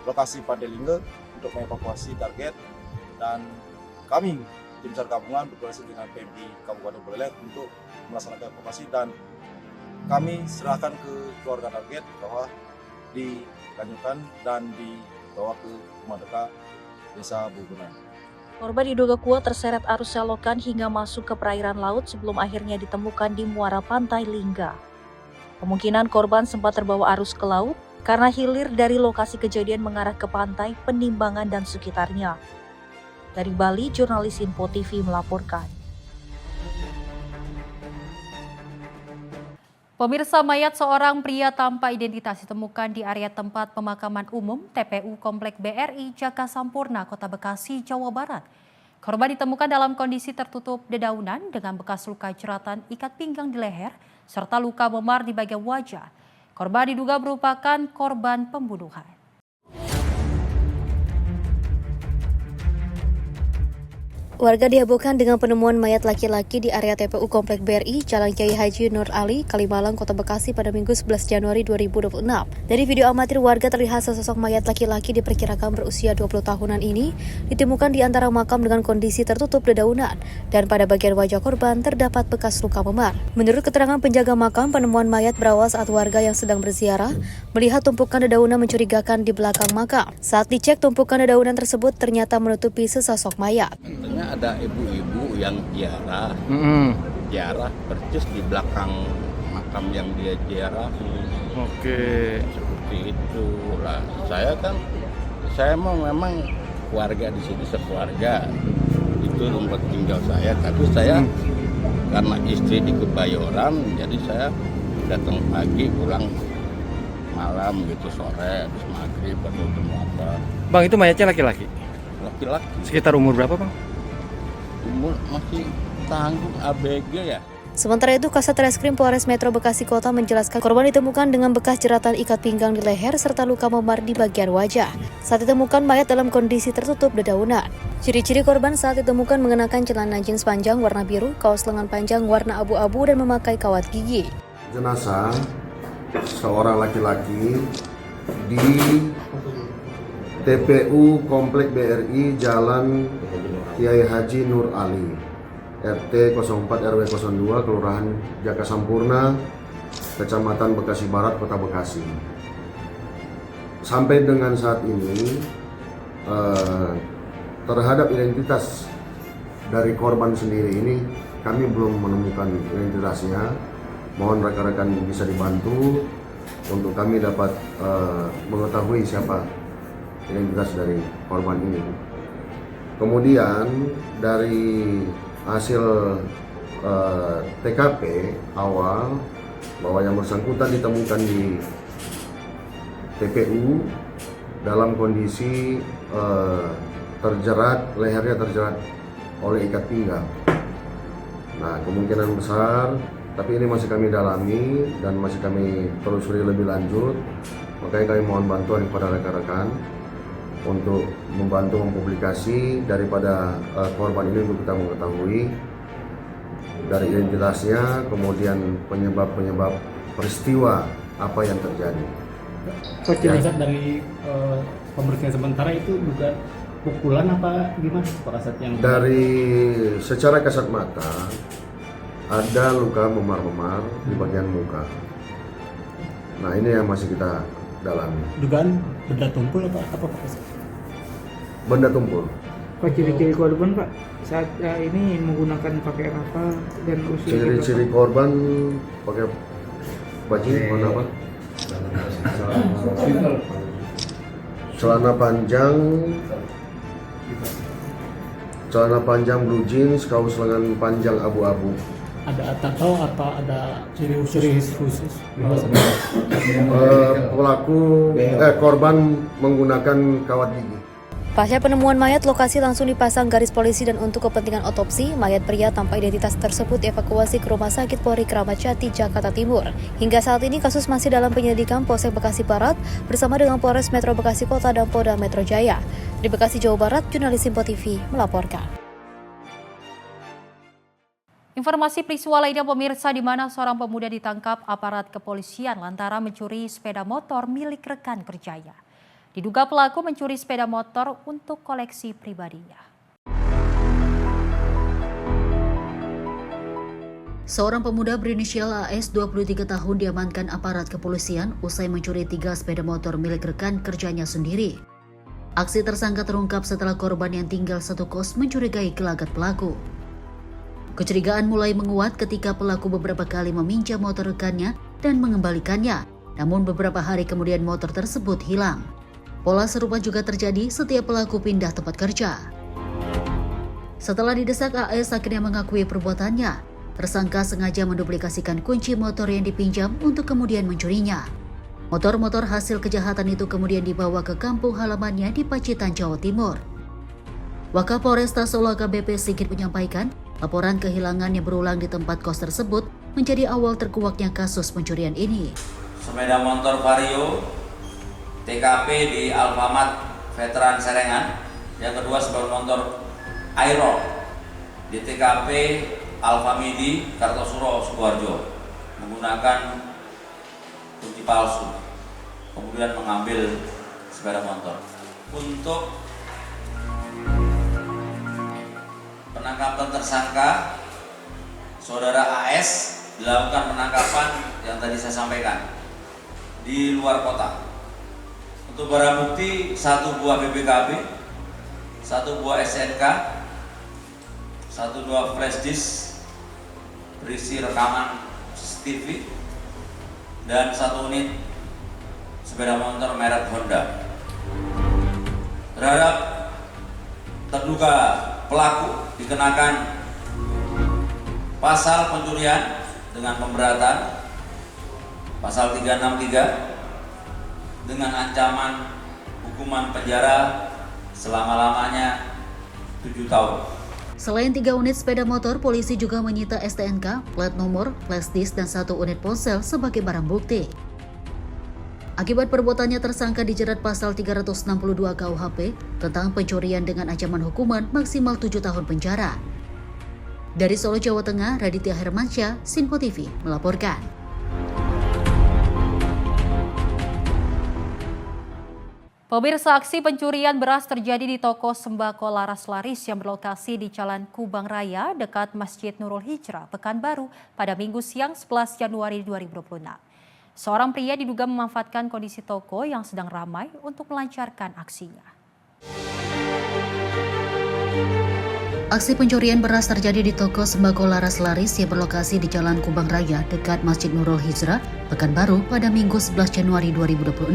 lokasi pantai Lingga untuk mengevakuasi target, dan kami tim SAR gabungan berkoordinasi dengan PMI Kabupaten Buleleng untuk melaksanakan evakuasi, dan kami serahkan ke keluarga target bahwa dilanjutkan dan dibawa ke rumah duka Desa Bubunan. Korban diduga kuat terseret arus selokan hingga masuk ke perairan laut sebelum akhirnya ditemukan di muara pantai Lingga. Kemungkinan korban sempat terbawa arus ke laut karena hilir dari lokasi kejadian mengarah ke pantai, Penimbangan, dan sekitarnya. Dari Bali, jurnalis Info TV melaporkan. Pemirsa, mayat seorang pria tanpa identitas ditemukan di area tempat pemakaman umum TPU Komplek BRI Jaka Sampurna, Kota Bekasi, Jawa Barat. Korban ditemukan dalam kondisi tertutup dedaunan dengan bekas luka jeratan ikat pinggang di leher serta luka memar di bagian wajah. Korban diduga merupakan korban pembunuhan. Warga dihebohkan dengan penemuan mayat laki-laki di area TPU Komplek BRI, Jalan Kiai Haji Nur Ali, Kalimalang, Kota Bekasi pada Minggu 11 Januari 2026. Dari video amatir warga terlihat sesosok mayat laki-laki diperkirakan berusia 20 tahunan ini ditemukan di antara makam dengan kondisi tertutup dedaunan, dan pada bagian wajah korban terdapat bekas luka memar. Menurut keterangan penjaga makam, penemuan mayat berawal saat warga yang sedang berziarah melihat tumpukan dedaunan mencurigakan di belakang makam. Saat dicek, tumpukan dedaunan tersebut ternyata menutupi sesosok mayat. Ada ibu-ibu yang ziarah, persis di belakang makam yang dia ziarah. Oke. Seperti itu lah. Saya mau memang keluarga di sini sekeluarga. Itu tempat tinggal saya. Tapi saya karena istri di Kebayoran, jadi saya datang pagi pulang malam gitu, sore habis maghrib atau apa. Bang, itu mayatnya laki-laki? Laki-laki. Sekitar umur berapa, Bang? Umur masih tanggung ABG ya. Sementara itu, Kasat Reskrim Polres Metro Bekasi Kota menjelaskan korban ditemukan dengan bekas jeratan ikat pinggang di leher serta luka memar di bagian wajah. Saat ditemukan, mayat dalam kondisi tertutup dedaunan. Ciri-ciri korban saat ditemukan mengenakan celana jeans panjang warna biru, kaos lengan panjang warna abu-abu, dan memakai kawat gigi. Jenazah seorang laki-laki di TPU Komplek BRI Jalan Kiai Haji Nur Ali, RT 04 RW 02, Kelurahan Jaka Sampurna, Kecamatan Bekasi Barat, Kota Bekasi. Sampai dengan saat ini terhadap identitas dari korban sendiri ini kami belum menemukan identitasnya. Mohon rekan-rekan bisa dibantu untuk kami dapat mengetahui siapa identitas dari korban ini. Kemudian dari hasil TKP awal bahwa yang bersangkutan ditemukan di TPU dalam kondisi terjerat, lehernya terjerat oleh ikat pinggang. Nah, kemungkinan besar, tapi ini masih kami dalami dan masih kami telusuri lebih lanjut. Makanya kami mohon bantuan kepada rekan-rekan untuk membantu mempublikasi daripada korban ini untuk kita mengetahui dari identitasnya, kemudian penyebab peristiwa apa yang terjadi. Coach, jenazah dari pemeriksaan sementara itu juga pukulan apa gimana Pak Kasat? Yang dari secara kasat mata ada luka memar-memar di bagian muka. Nah, ini yang masih kita dalami. Dugaan benda tumpul apa Pak Kasat? Benda tumpul. Pak, ciri-ciri korban Pak saat ini menggunakan pakaian apa dan usia? Ciri-ciri korban pakai baju warna apa? Celana panjang blue jeans, kaos lengan panjang abu-abu. ada tato atau ada ciri khusus? Korban menggunakan kawat gigi. Pasca penemuan mayat, lokasi langsung dipasang garis polisi dan untuk kepentingan otopsi, mayat pria tanpa identitas tersebut dievakuasi ke Rumah Sakit Polri Kramat Jati, Jakarta Timur. Hingga saat ini kasus masih dalam penyelidikan Polsek Bekasi Barat bersama dengan Polres Metro Bekasi Kota dan Polda Metro Jaya. Di Bekasi, Jawa Barat, jurnalis Simpo TV melaporkan. Informasi peristiwa lainnya pemirsa, di mana seorang pemuda ditangkap aparat kepolisian lantaran mencuri sepeda motor milik rekan kerjanya. Diduga pelaku mencuri sepeda motor untuk koleksi pribadinya. Seorang pemuda berinisial AS 23 tahun diamankan aparat kepolisian usai mencuri 3 sepeda motor milik rekan kerjanya sendiri. Aksi tersangka terungkap setelah korban yang tinggal satu kos mencurigai gelagat pelaku. Kecurigaan mulai menguat ketika pelaku beberapa kali meminjam motor rekannya dan mengembalikannya, namun beberapa hari kemudian motor tersebut hilang. Pola serupa juga terjadi setiap pelaku pindah tempat kerja. Setelah didesak, AS akhirnya mengakui perbuatannya. Tersangka sengaja menduplikasikan kunci motor yang dipinjam untuk kemudian mencurinya. Motor-motor hasil kejahatan itu kemudian dibawa ke kampung halamannya di Pacitan, Jawa Timur. Wakapolresta Solo AKBP Sigit menyampaikan, laporan kehilangan yang berulang di tempat kos tersebut menjadi awal terkuaknya kasus pencurian ini. Sepeda motor Vario, TKP di Alfamart Veteran Serengan. Yang kedua sepeda motor Aero di TKP Alfamidi Kartosuro Sukoharjo menggunakan kunci palsu, kemudian mengambil sepeda motor. Untuk penangkapan tersangka saudara AS dilakukan penangkapan yang tadi saya sampaikan di luar kota. Untuk barang bukti 1 buah BPKB, 1 buah SNK, 1 buah flash disk berisi rekaman CCTV, dan 1 unit sepeda motor merek Honda. Terhadap terduga pelaku dikenakan pasal pencurian dengan pemberatan pasal 363 dengan ancaman hukuman penjara selama-lamanya 7 tahun. Selain 3 unit sepeda motor, polisi juga menyita STNK, plat nomor, flash disk, dan 1 unit ponsel sebagai barang bukti. Akibat perbuatannya, tersangka dijerat pasal 362 KUHP tentang pencurian dengan ancaman hukuman maksimal 7 tahun penjara. Dari Solo, Jawa Tengah, Raditya Hermansyah, Simpo TV melaporkan. Pemirsa, aksi pencurian beras terjadi di toko sembako Laras Laris yang berlokasi di Jalan Kubang Raya dekat Masjid Nurul Hijrah, Pekanbaru pada Minggu siang 11 Januari 2026. Seorang pria diduga memanfaatkan kondisi toko yang sedang ramai untuk melancarkan aksinya. Aksi pencurian beras terjadi di toko sembako Laras Laris yang berlokasi di Jalan Kubang Raya dekat Masjid Nurul Hijrah, Pekanbaru pada Minggu 11 Januari 2026.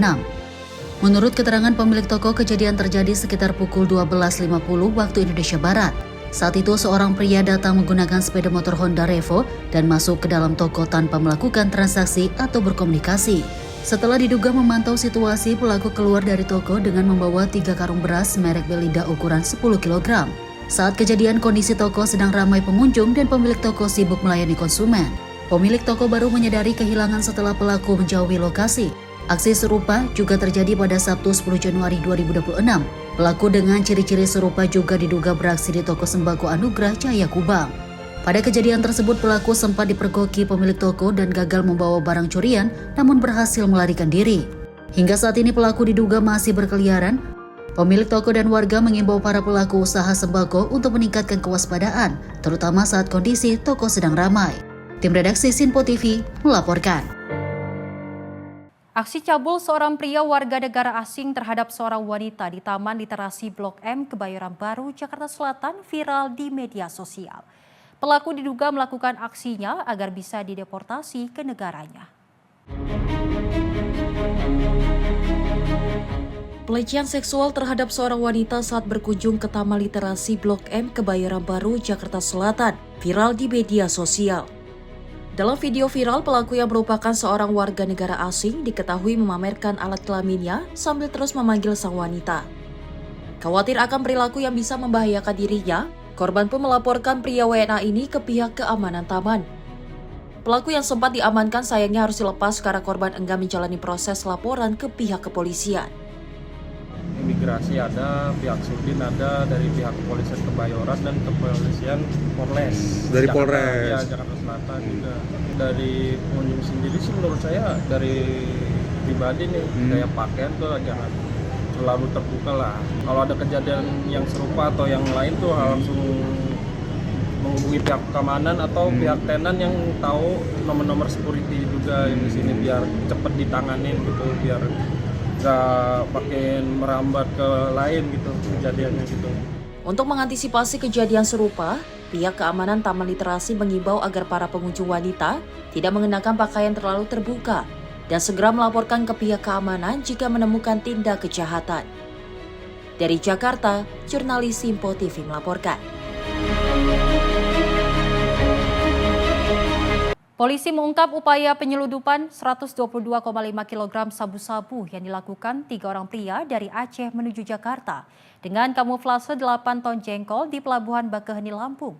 Menurut keterangan pemilik toko, kejadian terjadi sekitar pukul 12.50 waktu Indonesia Barat. Saat itu seorang pria datang menggunakan sepeda motor Honda Revo dan masuk ke dalam toko tanpa melakukan transaksi atau berkomunikasi. Setelah diduga memantau situasi, pelaku keluar dari toko dengan membawa 3 karung beras merek Belida ukuran 10 kg. Saat kejadian, kondisi toko sedang ramai pengunjung dan pemilik toko sibuk melayani konsumen. Pemilik toko baru menyadari kehilangan setelah pelaku menjauhi lokasi. Aksi serupa juga terjadi pada Sabtu 10 Januari 2026. Pelaku dengan ciri-ciri serupa juga diduga beraksi di toko sembako Anugrah Jaya Kubang. Pada kejadian tersebut, pelaku sempat dipergoki pemilik toko dan gagal membawa barang curian, namun berhasil melarikan diri. Hingga saat ini pelaku diduga masih berkeliaran. Pemilik toko dan warga mengimbau para pelaku usaha sembako untuk meningkatkan kewaspadaan, terutama saat kondisi toko sedang ramai. Tim redaksi Simpo TV melaporkan. Aksi cabul seorang pria warga negara asing terhadap seorang wanita di Taman Literasi Blok M, Kebayoran Baru, Jakarta Selatan viral di media sosial. Pelaku diduga melakukan aksinya agar bisa dideportasi ke negaranya. Pelecehan seksual terhadap seorang wanita saat berkunjung ke Taman Literasi Blok M, Kebayoran Baru, Jakarta Selatan viral di media sosial. Dalam video viral, pelaku yang merupakan seorang warga negara asing diketahui memamerkan alat kelaminnya sambil terus memanggil sang wanita. Khawatir akan perilaku yang bisa membahayakan dirinya, korban pun melaporkan pria WNA ini ke pihak keamanan taman. Pelaku yang sempat diamankan sayangnya harus dilepas karena korban enggan menjalani proses laporan ke pihak kepolisian. Imigrasi ada, pihak Sudin ada, dari pihak kepolisian Kebayoran dan kepolisian Polres. Dari Jakarta, Polres. Ya, Jakarta Selatan juga. Dari pengunjung sendiri sih menurut saya dari pribadi nih, kayak pakaian tuh jangan terlalu terbuka lah. Kalau ada kejadian yang serupa atau yang lain tuh langsung menghubungi pihak keamanan atau pihak tenan yang tahu nomor-nomor security juga di sini biar cepet ditanganin gitu, biar nggak makin merambat ke lain gitu kejadiannya gitu. Untuk mengantisipasi kejadian serupa, pihak keamanan Taman Literasi mengimbau agar para pengunjung wanita tidak mengenakan pakaian terlalu terbuka dan segera melaporkan ke pihak keamanan jika menemukan tindak kejahatan. Dari Jakarta, jurnalis Simpo TV melaporkan. Polisi mengungkap upaya penyeludupan 122,5 kg sabu-sabu yang dilakukan 3 orang pria dari Aceh menuju Jakarta dengan kamuflase 8 ton jengkol di Pelabuhan Bakaheni, Lampung.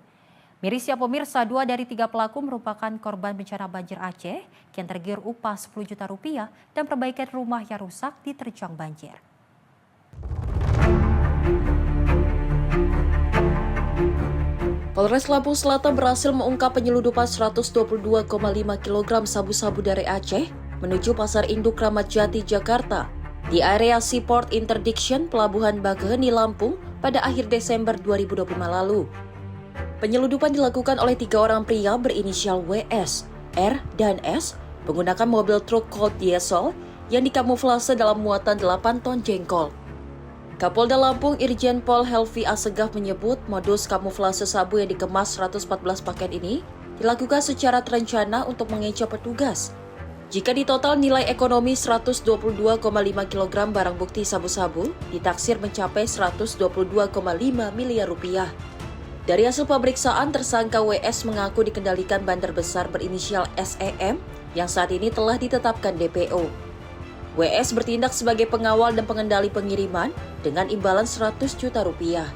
Miris ya pemirsa, 2 dari 3 pelaku merupakan korban bencana banjir Aceh yang tergiur upah 10 juta rupiah dan perbaikan rumah yang rusak diterjang banjir. Polres Lampung Selatan berhasil mengungkap penyeludupan 122,5 kg sabu-sabu dari Aceh menuju Pasar Induk Kramat Jati, Jakarta di area Seaport Interdiction Pelabuhan Bakaheni, Lampung pada akhir Desember 2025 lalu. Penyeludupan dilakukan oleh 3 orang pria berinisial WS, R, dan S menggunakan mobil truk Colt diesel yang dikamuflase dalam muatan 8 ton jengkol. Kapolda Lampung Irjen Pol Helvi Assegaf menyebut modus kamuflase sabu yang dikemas 114 paket ini dilakukan secara terencana untuk mengecoh petugas. Jika ditotal nilai ekonomi 122,5 kg barang bukti sabu-sabu ditaksir mencapai 122,5 miliar rupiah. Dari hasil pemeriksaan, tersangka WS mengaku dikendalikan bandar besar berinisial SEM yang saat ini telah ditetapkan DPO. WS bertindak sebagai pengawal dan pengendali pengiriman dengan imbalan 100 juta rupiah.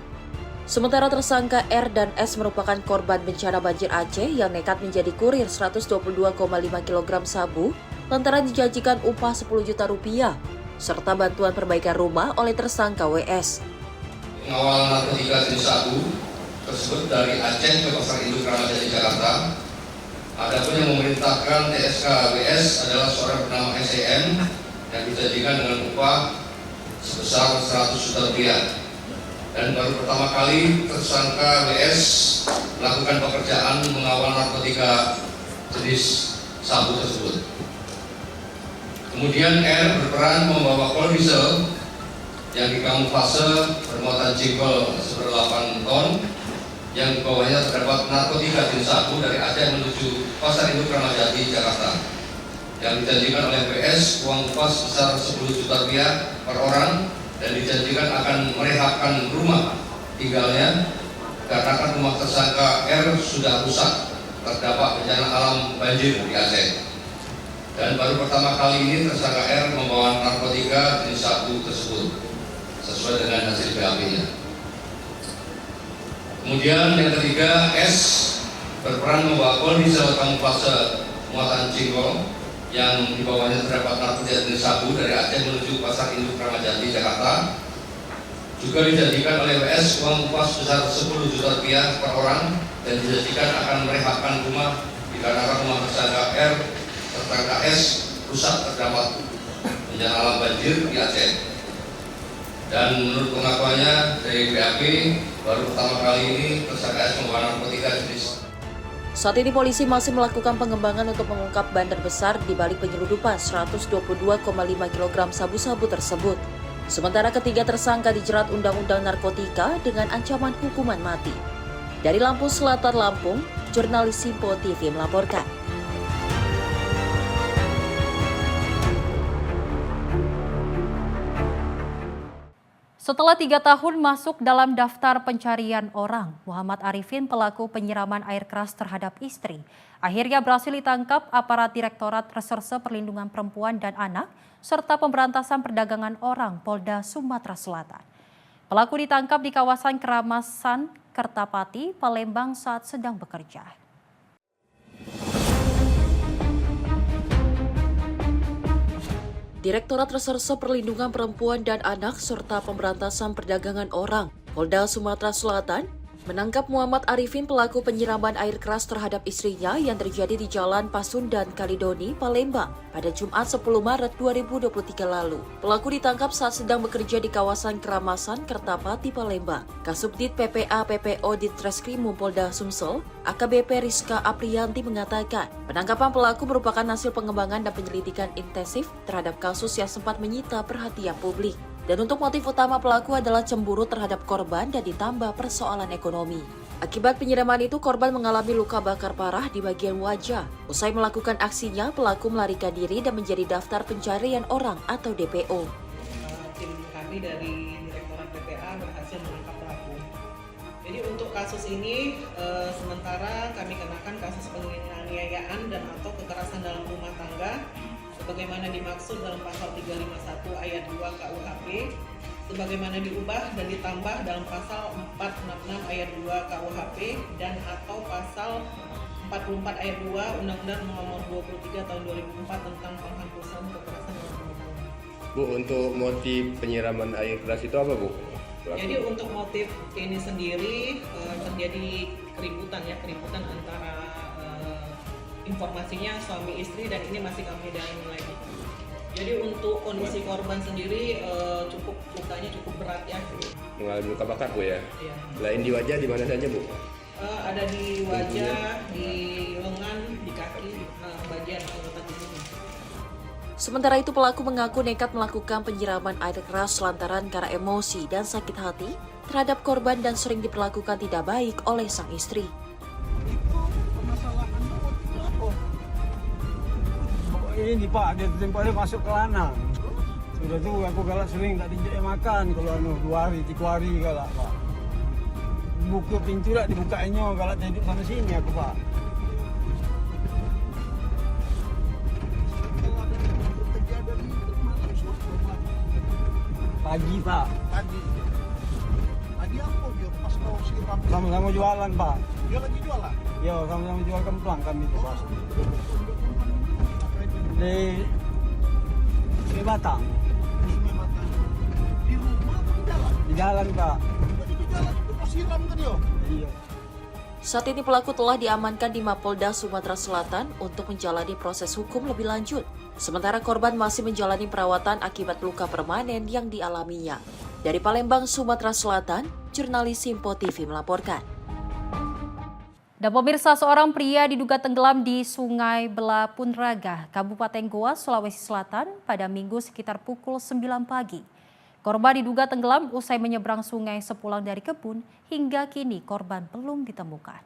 Sementara tersangka R dan S merupakan korban bencana banjir Aceh yang nekat menjadi kurir 122,5 kg sabu lantaran dijanjikan upah 10 juta rupiah serta bantuan perbaikan rumah oleh tersangka WS. Pengawal narkotika jenis sabu tersebut dari Aceh ke Pasar Induk Kramat Jati, Jakarta. Adapun yang memerintahkan TSK WS adalah seorang bernama SEM yang dijanjikan dengan upah sebesar 100 juta rupiah. Dan baru pertama kali tersangka WS melakukan pekerjaan mengawal narkotika jenis sabu tersebut. Kemudian R berperan membawa kol diesel yang dikamuflase bermuatan jengkol seberat 8 ton yang di bawahnya terdapat narkotika jenis sabu dari Aceh menuju Pasar Induk Kramat Jati, Jakarta. Yang dijanjikan oleh WS uang upah sebesar 10 juta rupiah per orang dan dijanjikan akan merehabkan rumah tinggalnya karena kan rumah tersangka R sudah rusak terdampak bencana alam banjir di Aceh. Dan baru pertama kali ini tersangka R membawa narkotika jenis sabu tersebut sesuai dengan hasil BAP-nya. Kemudian yang ketiga, S berperan membawa kol diesel kamuflase muatan jengkol yang di bawahnya terdapat narkotika jenis sabu dari Aceh menuju Pasar Induk Kramat Jati, Jakarta. Juga dijanjikan oleh WS uang upah sebesar 10 juta rupiah per orang dan dijanjikan akan merehabkan rumah dikarenakan rumah tersangka R serta S rusak terdampak bencana alam banjir di Aceh. Dan menurut pengakuannya dari BAP, baru pertama kali ini tersangka S membawa narkotika jenis. Saat ini polisi masih melakukan pengembangan untuk mengungkap bandar besar di balik penyeludupan 122,5 kg sabu-sabu tersebut. Sementara ketiga tersangka dijerat Undang-Undang Narkotika dengan ancaman hukuman mati. Dari Lampung Selatan, Lampung, jurnalis Simpo TV melaporkan. Setelah 3 tahun masuk dalam daftar pencarian orang, Muhammad Arifin pelaku penyiraman air keras terhadap istri akhirnya berhasil ditangkap aparat Direktorat Reserse Perlindungan Perempuan dan Anak serta Pemberantasan Perdagangan Orang Polda Sumatera Selatan. Pelaku ditangkap di kawasan Keramasan, Kertapati, Palembang saat sedang bekerja. Direktorat Reserse Perlindungan Perempuan dan Anak serta Pemberantasan Perdagangan Orang Polda Sumatera Selatan menangkap Muhammad Arifin pelaku penyiraman air keras terhadap istrinya yang terjadi di Jalan Pasundan Kalidoni, Palembang pada Jumat 10 Maret 2023 lalu. Pelaku ditangkap saat sedang bekerja di kawasan Keramasan, Kertapati, Palembang. Kasubdit PPA PPO Ditreskrimum Polda Sumsel, AKBP Rizka Aprianti mengatakan, penangkapan pelaku merupakan hasil pengembangan dan penyelidikan intensif terhadap kasus yang sempat menyita perhatian publik. Dan untuk motif utama pelaku adalah cemburu terhadap korban dan ditambah persoalan ekonomi. Akibat penyiraman itu, korban mengalami luka bakar parah di bagian wajah. Usai melakukan aksinya, pelaku melarikan diri dan menjadi daftar pencarian orang atau DPO. Tim kami dari Direktorat PPA berhasil menangkap pelaku. Jadi untuk kasus ini, sementara kami kenakan kasus penganiayaan dan atau kekerasan dalam rumah tangga sebagaimana dimaksud dalam pasal 351 ayat 2 KUHP, sebagaimana diubah dan ditambah dalam pasal 466 ayat 2 KUHP dan atau pasal 44 ayat 2 Undang-Undang Nomor 23 Tahun 2004 tentang penghapusan kekerasan dalam rumah tangga. Bu, untuk motif penyiraman air keras itu apa, Bu? Jadi untuk motif ini sendiri terjadi keributan antara informasinya suami istri dan ini masih kami dalami lagi. Jadi untuk kondisi korban sendiri lukanya cukup berat ya. Mengalami luka bakar, Bu ya? Iya. Lain di wajah di mana saja, Bu? Ada di wajah, di lengan, di kaki, bagian anggota tubuh. Sementara itu pelaku mengaku nekat melakukan penyiraman air keras lantaran karena emosi dan sakit hati terhadap korban dan sering diperlakukan tidak baik oleh sang istri. Ini Pak, dia tempatnya masuk ke lanang. Sudah tuh aku galak sering tak dijak makan kalau 2 hari, 3 hari galak Pak. Buka pintu lah dibukainya galak tidur sana sini aku Pak. Pagi Pak. Pagi apa dia pas kau siram? Sama-sama jualan Pak. Dia lagi jualan? Iya, sama-sama jual kemplang kami itu Pak. Di Sungai Batang. Di rumah atau di jalan? Di jalan Pak. Di jalan itu kau siram kan dia? Iya. Saat ini pelaku telah diamankan di Mapolda Sumatera Selatan untuk menjalani proses hukum lebih lanjut. Sementara korban masih menjalani perawatan akibat luka permanen yang dialaminya. Dari Palembang, Sumatera Selatan, jurnalis Simpo TV melaporkan. Dan pemirsa, seorang pria diduga tenggelam di Sungai Belapun Raga, Kabupaten Goa, Sulawesi Selatan pada Minggu sekitar pukul 9 pagi. Korban diduga tenggelam usai menyeberang sungai sepulang dari kebun, hingga kini korban belum ditemukan.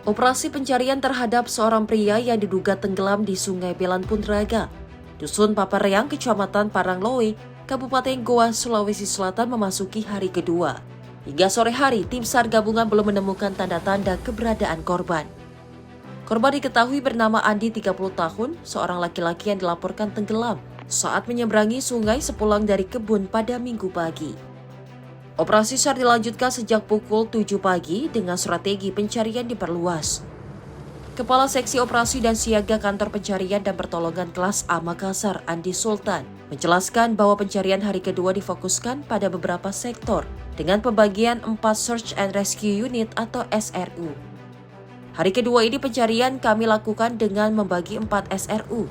Operasi pencarian terhadap seorang pria yang diduga tenggelam di Sungai Belapun Raga, Dusun Papareang, Kecamatan Parangloe, Kabupaten Goa, Sulawesi Selatan memasuki hari kedua. Hingga sore hari, tim SAR gabungan belum menemukan tanda-tanda keberadaan korban. Korban diketahui bernama Andi, 30 tahun, seorang laki-laki yang dilaporkan tenggelam saat menyeberangi sungai sepulang dari kebun pada Minggu pagi. Operasi SAR dilanjutkan sejak pukul 7 pagi dengan strategi pencarian diperluas. Kepala Seksi Operasi dan Siaga Kantor Pencarian dan Pertolongan Kelas A Makassar, Andi Sultan, menjelaskan bahwa pencarian hari kedua difokuskan pada beberapa sektor dengan pembagian 4 Search and Rescue Unit atau SRU. Hari kedua ini pencarian kami lakukan dengan membagi 4 SRU.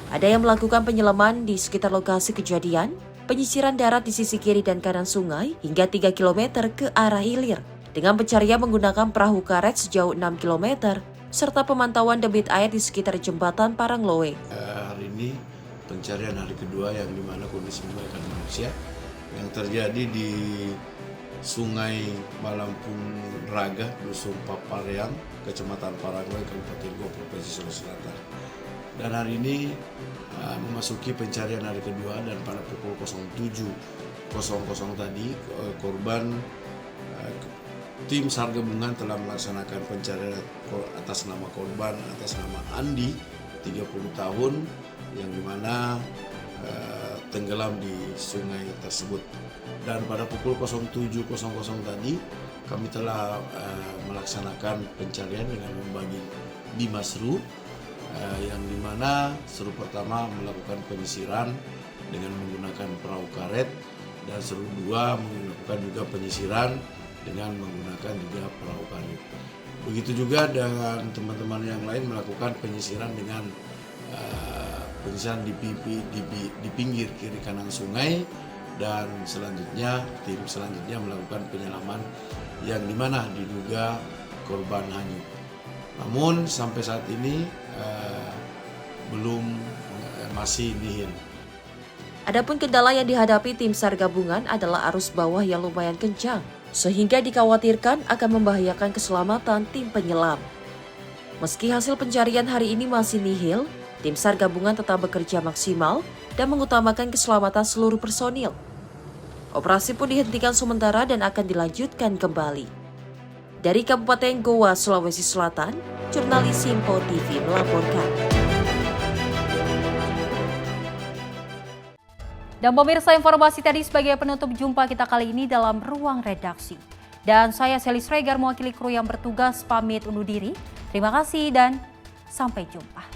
Ada yang melakukan penyelaman di sekitar lokasi kejadian, penyisiran darat di sisi kiri dan kanan sungai hingga 3 km ke arah hilir, dengan pencarian menggunakan perahu karet sejauh 6 km, serta pemantauan debit air di sekitar jembatan Parangloe. Hari ini pencarian hari kedua yang dimana kondisi menggunakan manusia yang terjadi di Sungai Belapun Raga, Dusun Papareang, Kecamatan Parangloe, Kabupaten Goa, Provinsi Sulawesi Selatan. dan hari ini memasuki pencarian hari kedua, dan pada pukul 07.00 tadi tim SAR gabungan telah melaksanakan pencarian atas nama korban, atas nama Andi, 30 tahun, yang dimana tenggelam di sungai tersebut. Dan pada pukul 07.00 tadi kami telah melaksanakan pencarian dengan membagi 5 seru, yang dimana seru pertama melakukan penyisiran dengan menggunakan perahu karet, dan seru 2 melakukan juga penyisiran dengan menggunakan juga perahu karet. Begitu juga dengan teman-teman yang lain melakukan penyisiran dengan penyisiran di pinggir kiri kanan sungai, dan selanjutnya tim selanjutnya melakukan penyelaman yang dimana diduga korban hanyut. Namun sampai saat ini masih nihil. Adapun kendala yang dihadapi tim SAR gabungan adalah arus bawah yang lumayan kencang, sehingga dikhawatirkan akan membahayakan keselamatan tim penyelam. Meski hasil pencarian hari ini masih nihil, tim SAR gabungan tetap bekerja maksimal dan mengutamakan keselamatan seluruh personil. Operasi pun dihentikan sementara dan akan dilanjutkan kembali. Dari Kabupaten Goa, Sulawesi Selatan, jurnalis Simpo TV melaporkan. Dan pemirsa, informasi tadi sebagai penutup jumpa kita kali ini dalam Ruang Redaksi. Dan saya Selis Regar mewakili kru yang bertugas pamit undur diri. Terima kasih dan sampai jumpa.